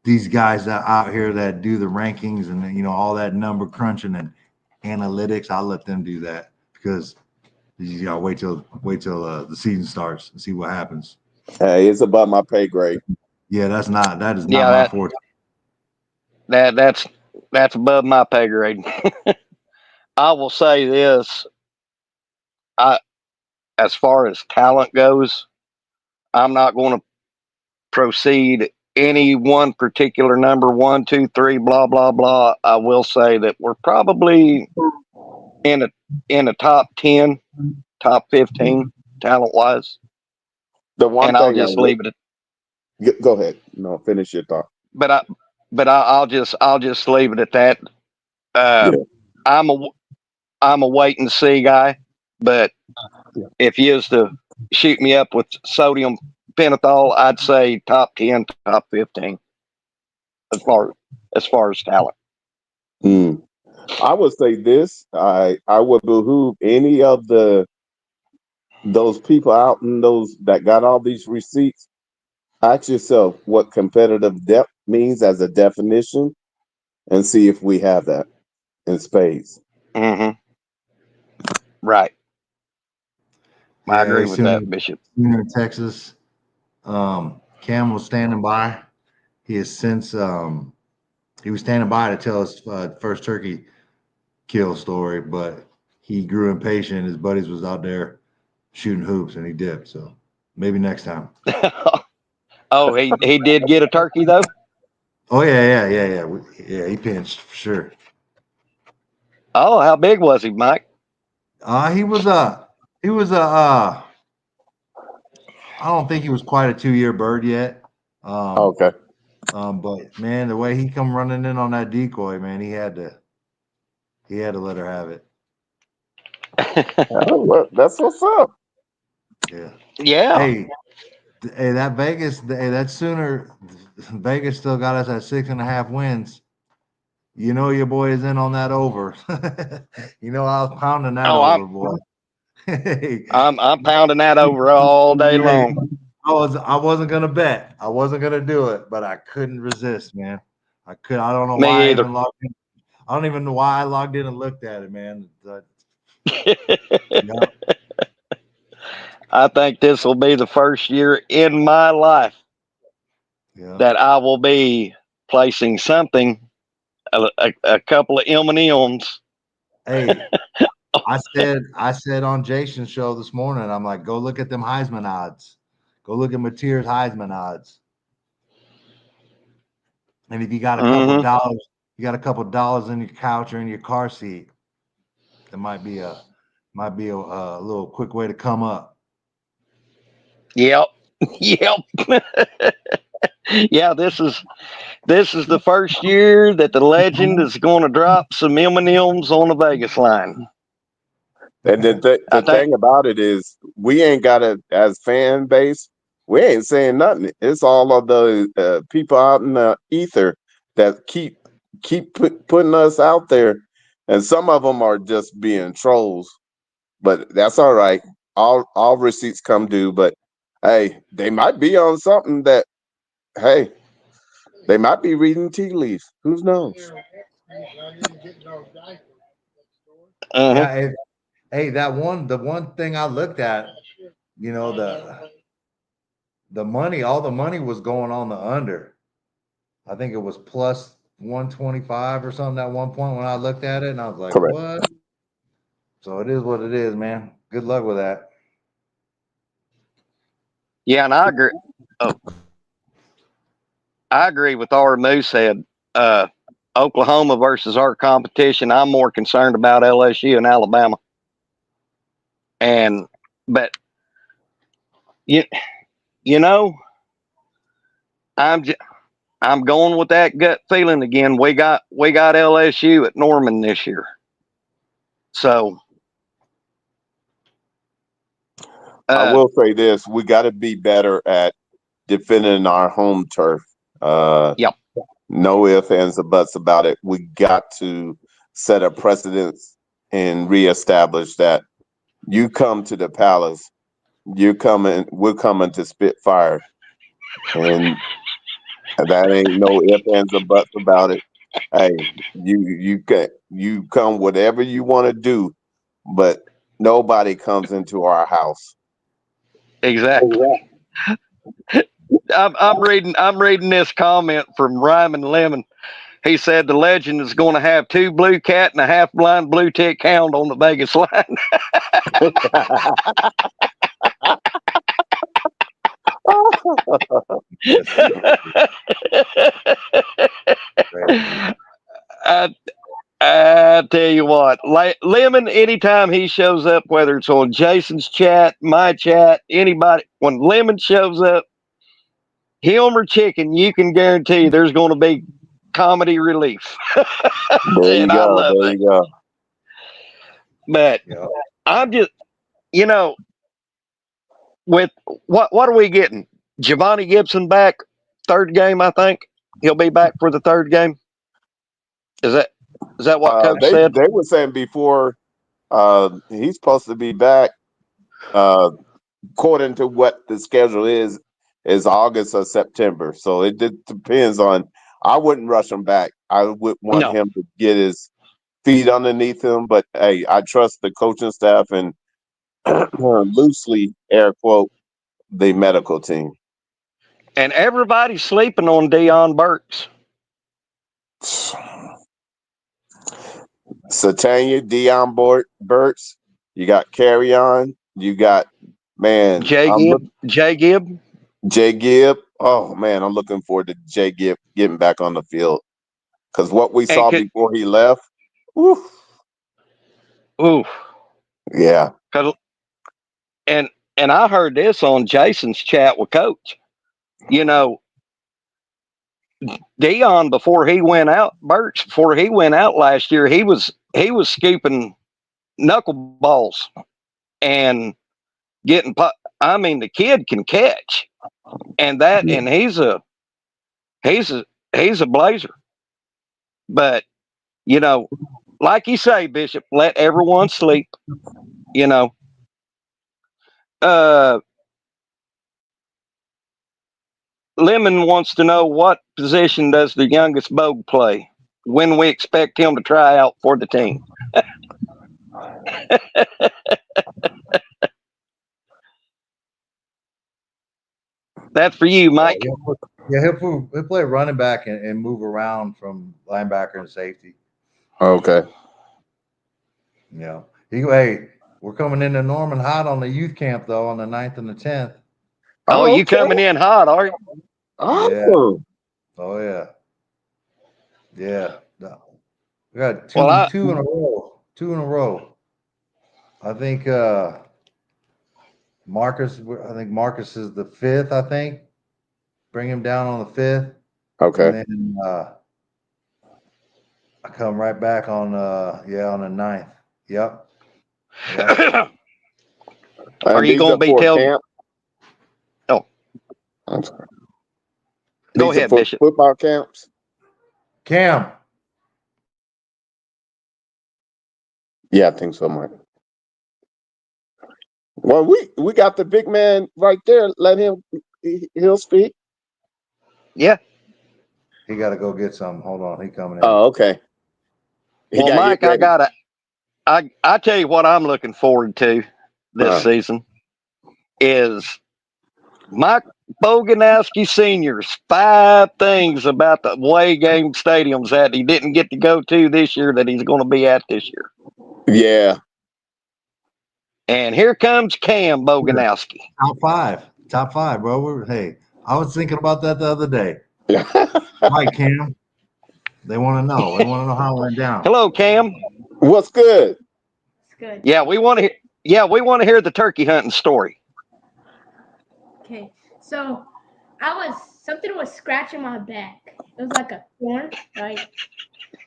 these guys out here that do the rankings and all that number crunching and analytics. I'll let them do that, because you gotta wait till the season starts and see what happens. It's above my pay grade. Yeah, that is not my forte. that's above my pay grade. I will say this: as far as talent goes, I'm not going to proceed any one particular number, 1, 2, 3, blah blah blah. I will say that we're probably in a top 10, top 15 talent wise. The one And thing I'll just leave it at, go ahead. No, finish your thought. I'll just leave it at that. Yeah. I'm a wait and see guy, but if you was to shoot me up with sodium pentothal, I'd say top 10, top 15 as far as talent. Mm. I would say this. I would behoove any of those people out in those that got all these receipts. Ask yourself what competitive depth means as a definition, and see if we have that in spades. Mm-hmm. Right. I Yeah, agree with that, Bishop. in Texas. Cam was standing by. He has since he was standing by to tell us first turkey kill story, but he grew impatient. His buddies was out there shooting hoops and he dipped. So maybe next time. Oh, he did get a turkey though. Oh yeah. He pinched for sure. Oh, how big was he, Mike? He was I don't think he was quite a 2-year bird yet. Okay. But man, the way he come running in on that decoy, man, he had to let her have it. Oh, well, that's what's up. Yeah. Yeah. Hey, that Vegas, that Sooner, Vegas still got us at 6.5 wins. Your boy is in on that over. I was pounding that over, boy. I'm pounding that over all day long. I wasn't gonna bet. I wasn't gonna do it, but I couldn't resist, man. I don't know Me why either. I even logged in. I don't even know why I logged in and looked at it, man. Yeah. I think this will be the first year in my life that I will be placing something, a couple of M&Ms. Hey, I said on Jason's show this morning, I'm like, go look at them Heisman odds. Go look at Mateer's Heisman odds. And if you got a couple dollars, in your couch or in your car seat, it might be a little quick way to come up. Yep. Yep. Yeah, this is the first year that the legend is going to drop some M&Ms on the Vegas line. And the thing about it is, we ain't got it as fan base. We ain't saying nothing. It's all of the people out in the ether that keep putting us out there, and some of them are just being trolls. But that's all right. All receipts come due. But hey, they might be on something that. Hey, they might be reading tea leaves. Who knows? Uh-huh. Yeah. Hey, the one thing I looked at, you know, the money, all the money was going on the under. I think it was plus 125 or something at one point when I looked at it, and I was like, Correct. what? So it is what it is, man. Good luck with that. Yeah, and I agree. Oh, I agree with R. Moose said. Uh, Oklahoma versus our competition. I'm more concerned about LSU and Alabama. And but you you know, I'm j- I'm going with that gut feeling again. We got LSU at Norman this year. So I uh will say this: we got to be better at defending our home turf. Uh, yep, no ifs, ands, or buts about it. We got to set a precedence and reestablish that you come to the palace, we're coming to spit fire, and that ain't no ifs, ands, or buts about it. Hey, you come whatever you want to do, but nobody comes into our house. exactly. I'm reading this comment from Ryman Lemon. He said the legend is going to have 2 blue cat and a half blind blue tick hound on the Vegas line. I, I tell you what, Lemon, anytime he shows up, whether it's on Jason's chat, my chat, anybody, when Lemon shows up, him or Chicken, you can guarantee there's going to be comedy relief. There you And I go. love There it. you go. But Yeah. I'm just, you know, with what are we getting? Giovanni Gibson back, third game, I think. He'll be back for the third game. Is that is that what Coach They said? they were saying before he's supposed to be back. Uh, According to what the schedule is August or September. So it depends on. I wouldn't rush him back. I would want No. him to get his feet underneath him. But hey, I trust the coaching staff and loosely air quote the medical team. And everybody's sleeping on Deion Burks. Satania, Dion Burks, you got Carry On, you got man, Jay Gibb. Jay Gibb. Jay Gibb. Oh man, I'm looking forward to Jay Gibb getting back on the field because what we And saw before he left, whew, ooh, yeah, and and I heard this on Jason's chat with Coach. You know, Dion before he went out, Burks before he went out last year, he was scooping knuckleballs and getting. I mean, the kid can catch, and that, yeah. and he's a he's a blazer. But you know, like you say, Bishop, let everyone sleep. You know, uh, Lemon wants to know what position does the youngest Bogue play? When we expect him to try out for the team? That's for you, Yeah, Mike. he'll play running back and move around from linebacker and safety. Okay. You know, hey, we're coming into Norman hot on the youth camp though on the 9th and the 10th. Oh, Oh, you okay. coming in hot, are you? Yeah. Awesome. Oh yeah. Yeah. No. We got Well, two in a row. Two in a row. I think Marcus is the fifth, I think. Bring him down on the fifth. And Okay. then I come right back on on the 9th. Yep. Yep. are And you these going are to be for tell? camp. Oh, I'm sorry. Go These are ahead, for Bishop. football camps. Cam. Yeah, I think so, Mike. Well, we got the big man right there. Let him. He'll speak. Yeah. He got to go get some. Hold on. He coming in. Oh, okay. He Well, got you Mike, ready. I tell you what I'm looking forward to this season is Mike Bogonowski Sr.'s 5 things about the away game stadiums that he didn't get to go to this year that he's going to be at this year. Yeah. And here comes Cam Bogonowski. Top five, bro. Hey, I was thinking about that the other day. Right, Cam. They want to know. They want to know how it went down. Hello, Cam. What's good? It's good. Yeah, we want to. We want to hear the turkey hunting story. Okay, so something was scratching my back. It was like a thorn, right?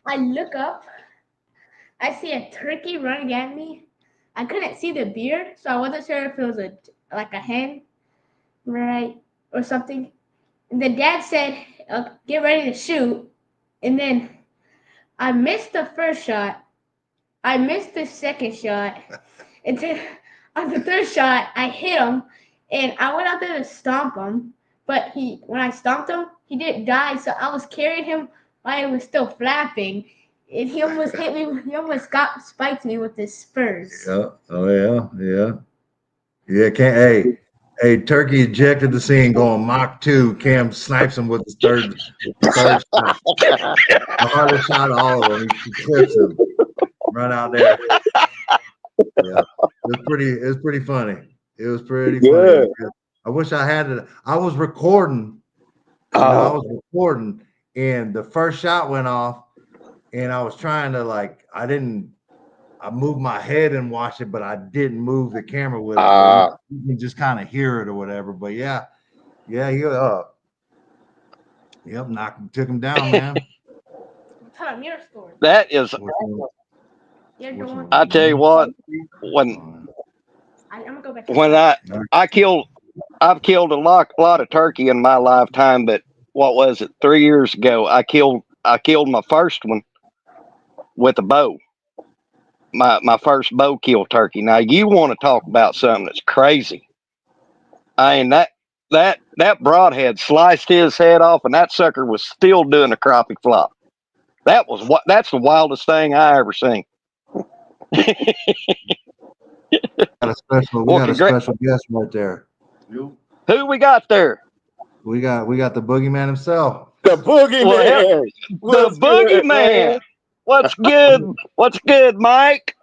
I look up, I see a turkey running at me. I couldn't see the beard, so I wasn't sure if it was like a hen, right, or something. And then Dad said, "Get ready to shoot." And then I missed the first shot. I missed the second shot. And then on the third shot, I hit him, and I went out there to stomp him. But when I stomped him, he didn't die, so I was carrying him while he was still flapping, and he almost hit me. He almost spiked me with his spurs. Yeah. Oh yeah. Hey, Turkey ejected the scene going Mach 2. Cam snipes him with his third shot. The hardest shot of all of them. He clips him. Run out there. Yeah. It was pretty funny. It was pretty Good. funny. I wish I had it. I was recording. And the first shot went off, and I was trying to I moved my head and watched it, but I didn't move the camera with it. So you can just kind of hear it or whatever. But he took him down, man. Tell him your story. That is. I tell you what, when I'm gonna go back. When I've killed a lot of turkey in my lifetime, but what was it? 3 years ago, I killed my first one with a bow. My first bow kill turkey. Now you want to talk about something that's crazy? I mean that broadhead sliced his head off, and that sucker was still doing a crappie flop. That's the wildest thing I ever seen. We got a special guest right there. Who we got there? We got the boogeyman himself. The boogeyman. The boogeyman. What's good? What's good, Mike?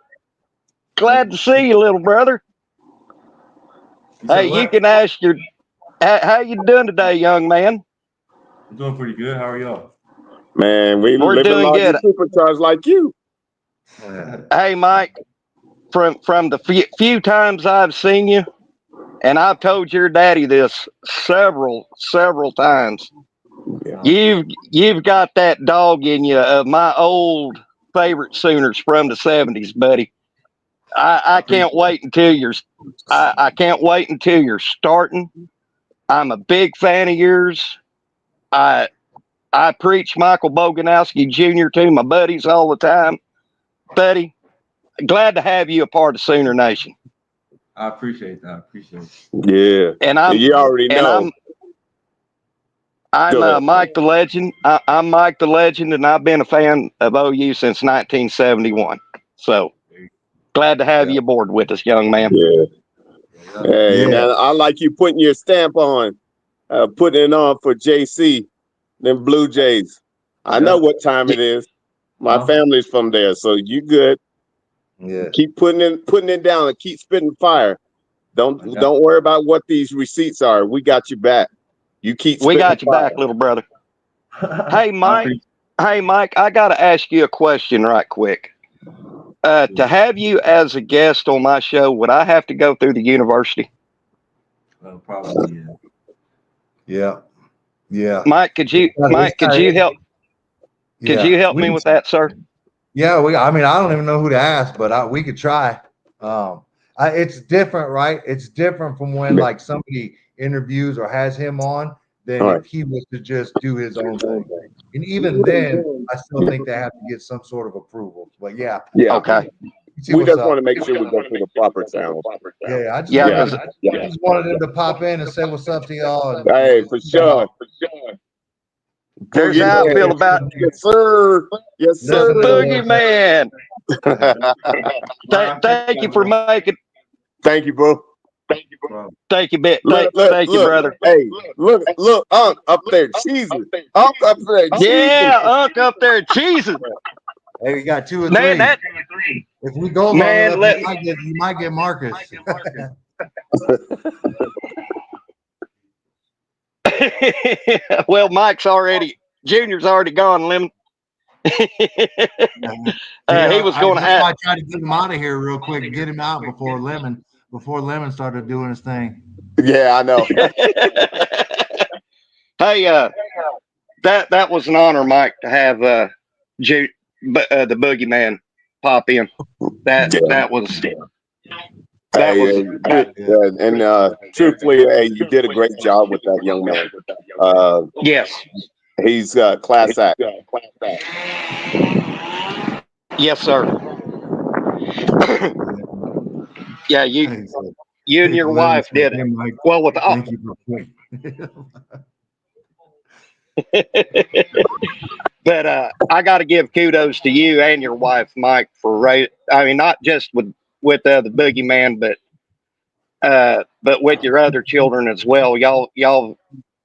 Glad to see you, little brother. Hey, you can ask how you doing today, young man? I'm doing pretty good. How are y'all? Man, we're doing good. Supercharged like you. Hey, Mike, from the few times I've seen you, and I've told your daddy this several times. Yeah. You've got that dog in you of my old favorite Sooners from the 70s, buddy. I can't wait until I can't wait until you're starting. I'm a big fan of yours. I preach Michael Bogonowski Jr. to my buddies all the time. Buddy, glad to have you a part of Sooner Nation. I appreciate that. Yeah. And you already know. I'm Mike the Legend. I'm Mike the Legend, and I've been a fan of OU since 1971. So glad to have you aboard with us, young man. Yeah. Hey, now I like you putting your stamp on, putting it on for JC, them Blue Jays. I know what time it is. My family's from there, so you good. Yeah. Keep putting it down and keep spitting fire. Don't worry about what these receipts are. We got you back. You keep. We got you back, little brother. Hey, Mike. I got to ask you a question right quick. To have you as a guest on my show, would I have to go through the university? Probably. Yeah. Mike, could you help? Could you help me with that, sir? Yeah, I don't even know who to ask, but we could try. It's different, right? It's different from when like somebody interviews or has him on than All if right. he was to just do his own thing. And even then, I still think they have to get some sort of approval. But yeah, Yeah. Okay. see We what's just up. want to make sure we go through the proper channels. Yeah, Yeah, Yeah. because I just wanted him to pop in and say what's up to y'all. And, Hey, for sure. there's Boogie how I man. feel about Yes, sir. Yes, the Listen to sir. boogeyman. Thank you for making. Thank you, bro. Thank you, bit. Look, Thank you, look. brother. Hey, look, Unc up there cheesing. Unc up there cheesing. Yeah, Unc up there cheesing. hey, we got 2 or 3. Man, that If we go long man, enough, let you might get Marcus. well, Junior's already gone, Lemon. He was going to That's why ask. I tried to get him out of here real quick and get him out before Lemon started doing his thing. Yeah, I know. Hey, that was an honor, Mike, to have the boogeyman pop in. Yeah. That was Hey, and truthfully, hey, you did a great job with that young man. yes, He's class act. yes, sir. Yeah, you and your Lemon wife said, did "Hey, it Mike, well with thank you for But I got to give kudos to you and your wife, Mike, for I mean, not just with the boogeyman, but with your other children as well.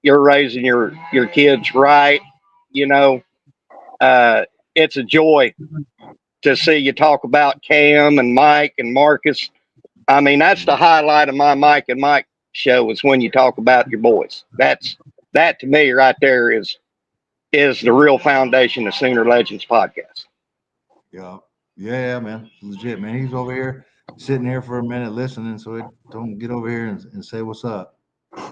You're raising your kids right. You know, it's a joy to see you talk about Cam and Mike and Marcus. I mean, that's the highlight of my Mike and Mike show is when you talk about your boys. That to me right there is the real foundation of Sooner Legends podcast. Yeah, man, legit, man. He's over here sitting here for a minute listening, so it don't get over here and say what's up.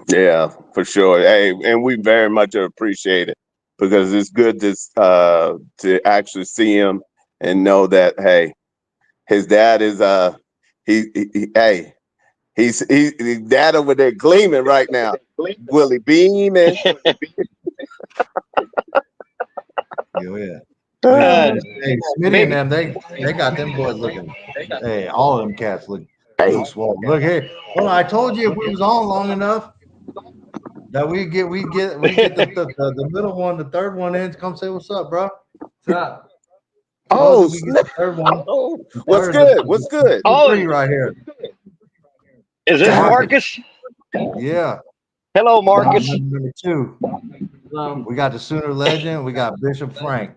Yeah, for sure. Hey, and we very much appreciate it because it's good to actually see him and know that hey, his dad is hey, he's dad over there gleaming right now. Willie beaming. Yeah. Uh, Hey, Smitty and them, they got them boys looking. Hey, all of them cats look swollen. Look here. Well, I told you if we was on long enough that we get the middle one, the third one in. Come say what's up, bro. What's up? Oh, We get the third one. what's good? What's good? Oh, 3 right here. is this Marcus? Yeah. Hello, Marcus. Number 2. We got the Sooner Legend. We got Bishop Frank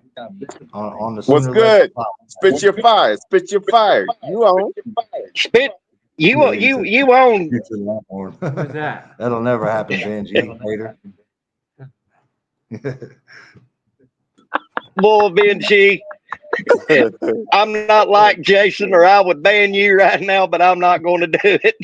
on the Sooner What's good? Legend. Spit your fire. Spit your fire. You on? Spit. You own. What's that? That'll never happen, Benji. Hater. Bull Benji. I'm not like Jason, or I would ban you right now, but I'm not going to do it.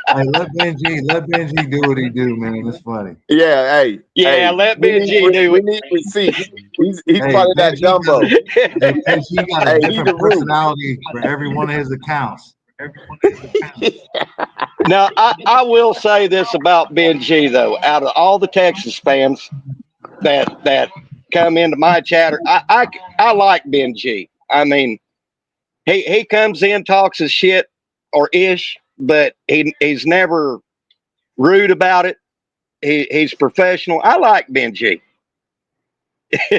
Hey, let Benji do what he do, man. It's funny. Yeah, hey. Yeah, hey, let Benji do we it. need receipts. He's Hey, part of that Benji gumbo. Benji got a Hey, he's different a root. personality for every one of his accounts. Now, I will say this about Benji though. Out of all the Texas fans that come into my chatter, I like Benji. I mean, he comes in, talks his shit or ish, but he's never rude about it. He's professional. I like Benji. Hey,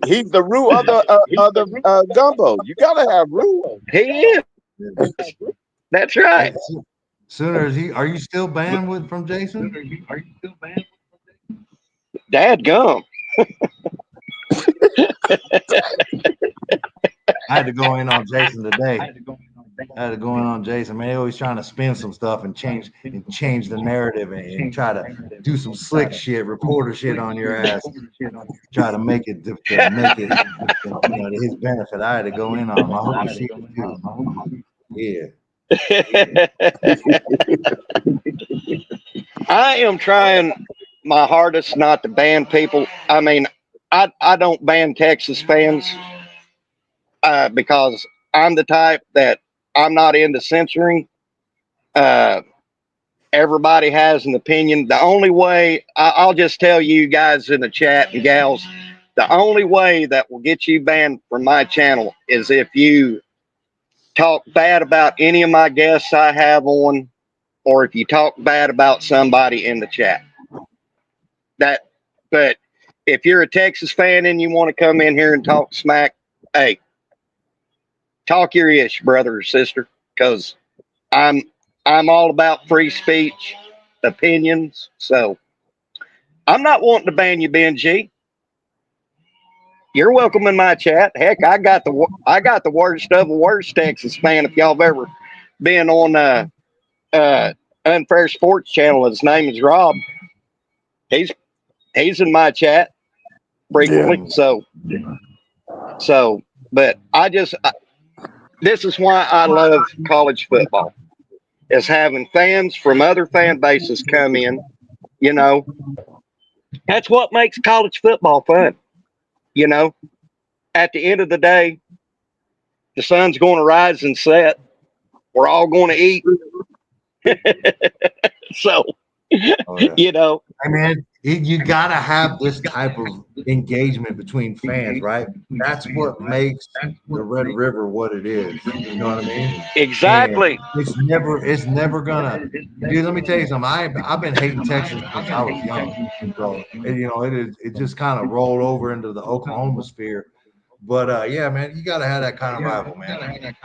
he's the root of the gumbo. You gotta have root. He is. That's right. Sooner are you still banned from Jason? Dad gum. I had to go in on Jason today. I had to go in on Jason, man. He always trying to spin some stuff and change the narrative and try to do some slick shit, reporter shit on your ass. Try to make it to his benefit. I had to go in on him. I hope you see it too. Yeah. I am trying my hardest not to ban people. I mean, I don't ban Texas fans because I'm the type that I'm not into censoring. Everybody has an opinion. The only way I'll just tell you guys in the chat and gals, the only way that will get you banned from my channel is if you talk bad about any of my guests I have on, or if you talk bad about somebody in the chat. But if you're a Texas fan and you want to come in here and talk smack, hey, talk your ish, brother or sister, because I'm all about free speech, opinions. So I'm not wanting to ban you, Ben G. You're welcome in my chat. Heck, I got the worst of the worst Texas fan. If y'all have ever been on Unfair Sports Channel, his name is Rob. He's in my chat frequently. So, but this is why I love college football, is having fans from other fan bases come in. You know, that's what makes college football fun. You know, at the end of the day, the sun's going to rise and set. We're all going to eat. So, you know, I mean, you got to have this type of engagement between fans, right? That's what makes the Red River what it is. You know what I mean? Exactly. And it's never gonna. Dude, let me tell you something. I've been hating Texas since I was young. So you know, it just kind of rolled over into the Oklahoma sphere. But yeah, man, you got to have that kind of rival, man.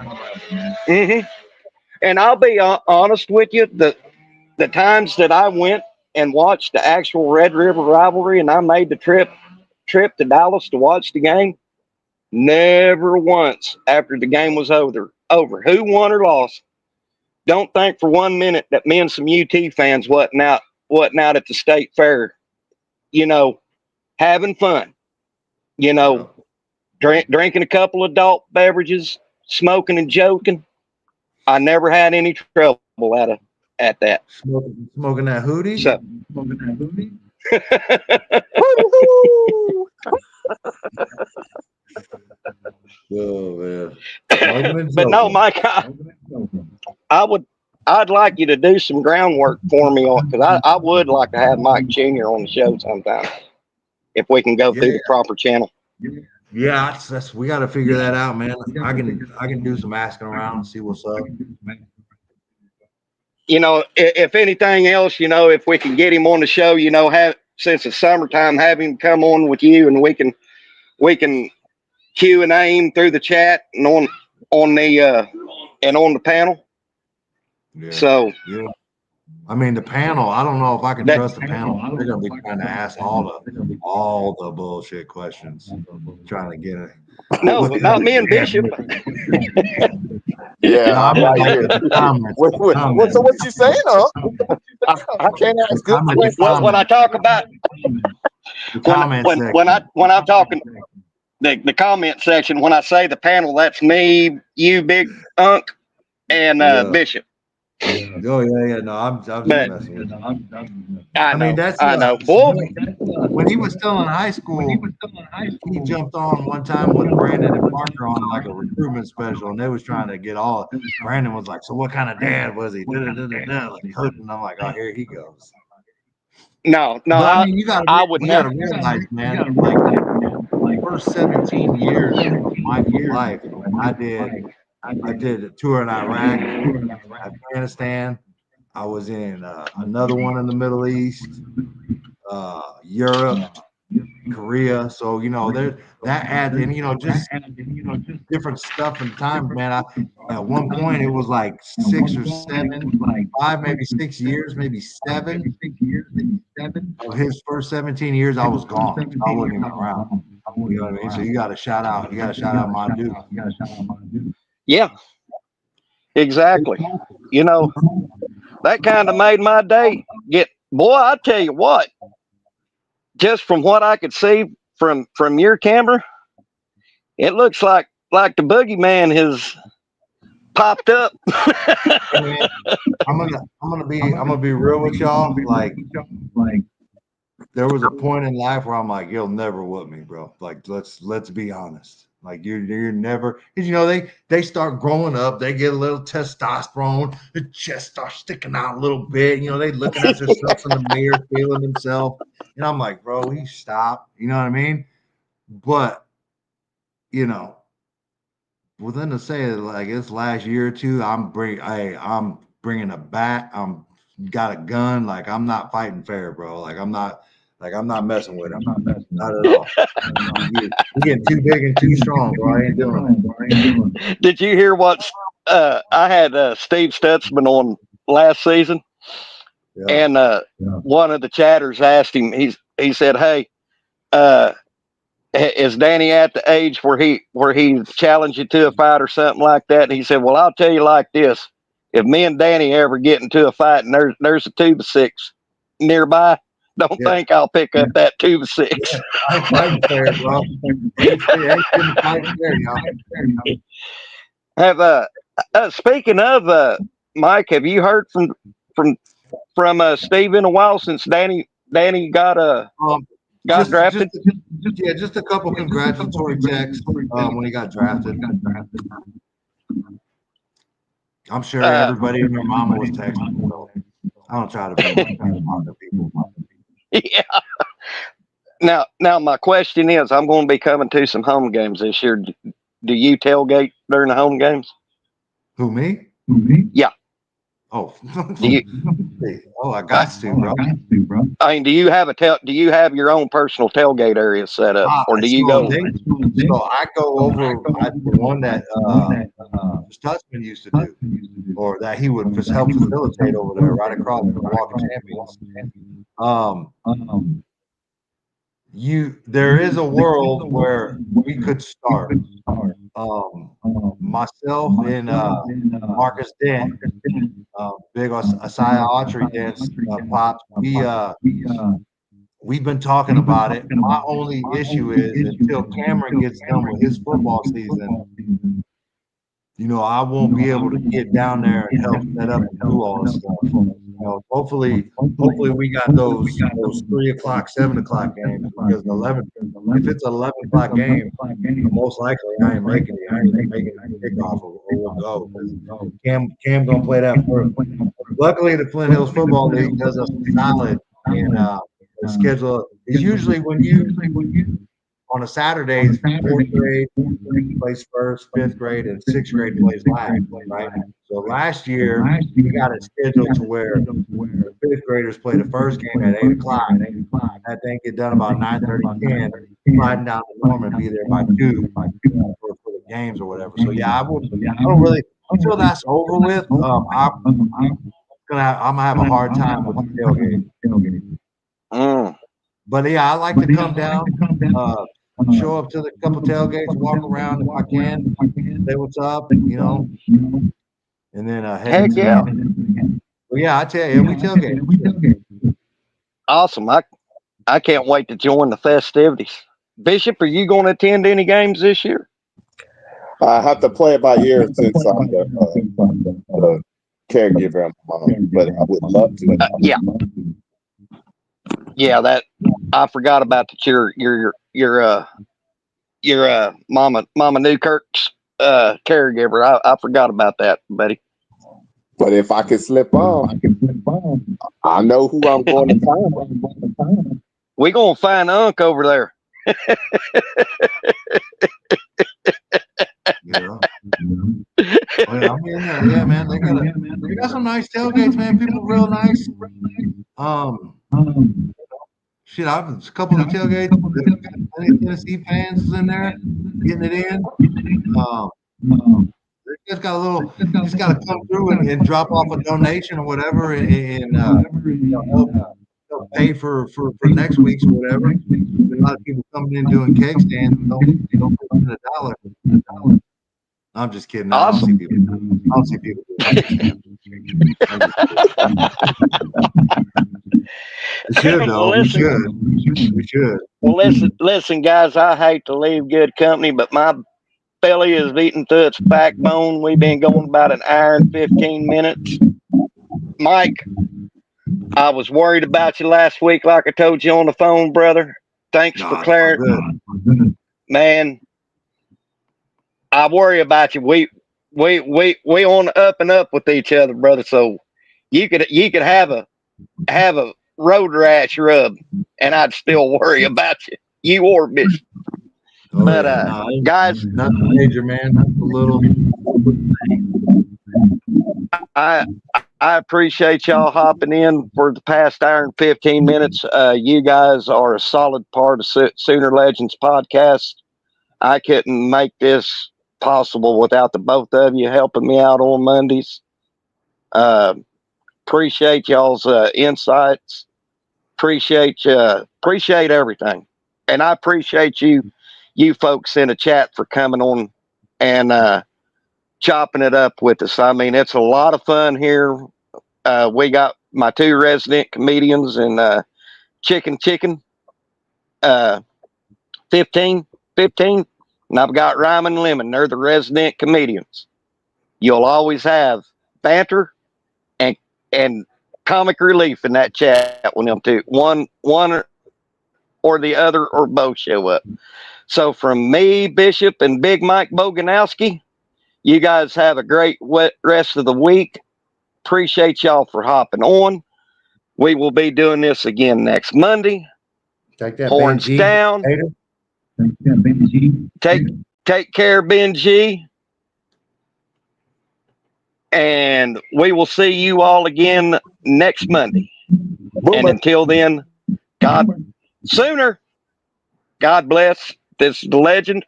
Mm-hmm. And I'll be honest with you, the times that I went and watched the actual Red River rivalry, and I made the trip to Dallas to watch the game, never once after the game was over, who won or lost, don't think for 1 minute that me and some UT fans wasn't out at the state fair, you know, having fun, you know, drinking a couple of adult beverages, smoking and joking. I never had any trouble at that. Smoking that hootie. So, oh man. but no, Mike, I'd like you to do some groundwork for me on, because I would like to have Mike Jr. on the show sometime if we can go through the proper channel. Yeah, that's we got to figure that out, man. I can do some asking around and see what's up. You know, if anything else, you know, if we can get him on the show, you know, since it's summertime, have him come on with you, and we can Q&A him through the chat and on the panel. Yeah. So yeah. I mean, the panel, I don't know if I can trust the panel. They're going to be trying to ask all the bullshit questions, trying to get it. No, not me and Bishop. Yeah, No, I'm right here. So what you saying, huh? I can't ask good questions. When I talk about when I'm talking the comment section, when I say the panel, that's me, you, Big Unk, and Bishop. Oh yeah. No, I'm just messing with you. I mean, I know. Boy, when he was still in high school, he jumped on one time with Brandon and Parker on like a recruitment special, and they was trying to get all. Brandon was like, "So what kind of dad was he?" Like, and I'm like, "Oh, here he goes." No. But, I mean, you gotta realize, man, like first 17 years of my life, I did a tour in Iraq, Afghanistan. I was in another one in the Middle East, Europe, Korea. So you know, that adds, and you know, just different stuff and time, man. At one point it was like 6 or 7, 5, maybe 6 years, maybe 7. Of his first 17 years, I was gone. I wasn't even around. You know what I mean? So you got to shout out. You got to shout out my dude. Yeah, exactly. You know, that kind of made my day. Boy, I tell you what. Just from what I could see from your camera, it looks like the boogeyman has popped up. I'm gonna be real with y'all. Like there was a point in life where I'm like, you'll never whoop me, bro. Like let's be honest. Like you're never, because you know they start growing up, they get a little testosterone, the chest starts sticking out a little bit. You know, they looking at themselves in the mirror, feeling themselves, and I'm like, bro, you stop. You know what I mean? But you know, within the say like this last year or two, I'm bringing a bat. I'm got a gun. Like I'm not fighting fair, bro. I'm not messing with him. Not at all. You're getting too big and too strong, bro. I ain't doing it. Did you hear what I had Steve Stutzman on last season? Yeah. And one of the chatters asked him, he said, "Hey, uh, is Danny at the age where he challenged you to a fight or something like that?" And he said, "Well, I'll tell you like this: if me and Danny ever get into a fight and there's a 2 by 6 nearby, don't think I'll pick up that 2 by 6." Yeah, I ain't fighting fair, bro. Ain't fighting fair, y'all. Have speaking of Mike, have you heard from Steve in a while since Danny got drafted? Just a couple congratulatory texts when he got drafted. I'm sure everybody and their mama was texting. So I don't try to be other people. Yeah. Now my question is, I'm going to be coming to some home games this year. Do you tailgate during the home games? Who, me? Yeah. Oh, Do you, I got to, bro. I mean, do you have your own personal tailgate area set up, or do you go? So I go over the one that Stutzman used to do, or that he would help facilitate over there, right across from Walking Champions. There is a world where we could start. Myself and Marcus Dent, big Asaya Autry dance pops. We've been talking about it. My only issue is until Cameron gets done with his football season, you know, I won't be able to get down there and help set up and do all this stuff. You know, hopefully we got those 3:00, 7:00 games, because if it's 11:00 game, most likely I ain't making it. I ain't even making the kickoff, or we'll go. Cam gonna play that first. Luckily, the Flint Hills Football League does us solid, and the schedule is usually when you on a Saturday, 4th grade plays first, 5th grade, and 6th grade plays last, right? So last year we got it scheduled to where the 5th graders play the first game at 8:00. That thing get done about 9:30, 10, sliding down to Norman, be there by 2 for the games or whatever. So yeah, I don't really until that's over with. I'm gonna have a hard time with the tailgate. But yeah, I like to come down. Show up to the couple tailgates, walk around if I can, say what's up, you know, and then head. Heck yeah! Well, yeah, I tell you, we tailgate. Awesome! I can't wait to join the festivities. Bishop, are you going to attend any games this year? I have to play it by ear since I'm the caregiver of my mom, but I would love to. Yeah. That I forgot about that. Your Mama Newkirk's caregiver. I forgot about that, buddy. But if I can slip on, I know who I'm going to find. We gonna find Unc over there. Yeah. Well, I mean, yeah, man. They got some nice tailgates, man. People real nice. Shit, a couple of the tailgates. Tennessee fans is in there, getting it in. They just got to come through and drop off a donation or whatever, and help pay for next week's or whatever. A lot of people coming in doing cake stands. Don't put in $1. I'm just kidding. Awesome. I don't see people doing We should, though. We should. Well, listen, guys. I hate to leave good company, but my belly is eating to its backbone. We've been going about an hour and 15 minutes. Mike, I was worried about you last week, like I told you on the phone, brother. Thanks for clarity, man. I worry about you. We on the up and up with each other, brother. So you could have a road rash rub, and I'd still worry about you. You or Bishop. Oh But yeah, no, guys, nothing major, man. Nothing a little. I I appreciate y'all hopping in for the past hour and 15 minutes. You guys are a solid part of Sooner Legends podcast. I couldn't make this possible without the both of you helping me out on Mondays. Uh, appreciate y'all's insights. Appreciate everything, and I appreciate you folks in the chat for coming on and chopping it up with us. I mean, it's a lot of fun here. We got my two resident comedians and Chicken, uh, 15, 15. And I've got Ryman and Lemon. They're the resident comedians. You'll always have banter and and comic relief in that chat when them two. One or the other or both show up. So from me, Bishop, and Big Mike Bogonowski, you guys have a great rest of the week. Appreciate y'all for hopping on. We will be doing this again next Monday. Take that, Horns Benji. down. Later. Take care, Ben G. And we will see you all again next Monday. And until then, Sooner. God bless. This is the legend.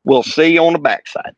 We'll see you on the backside.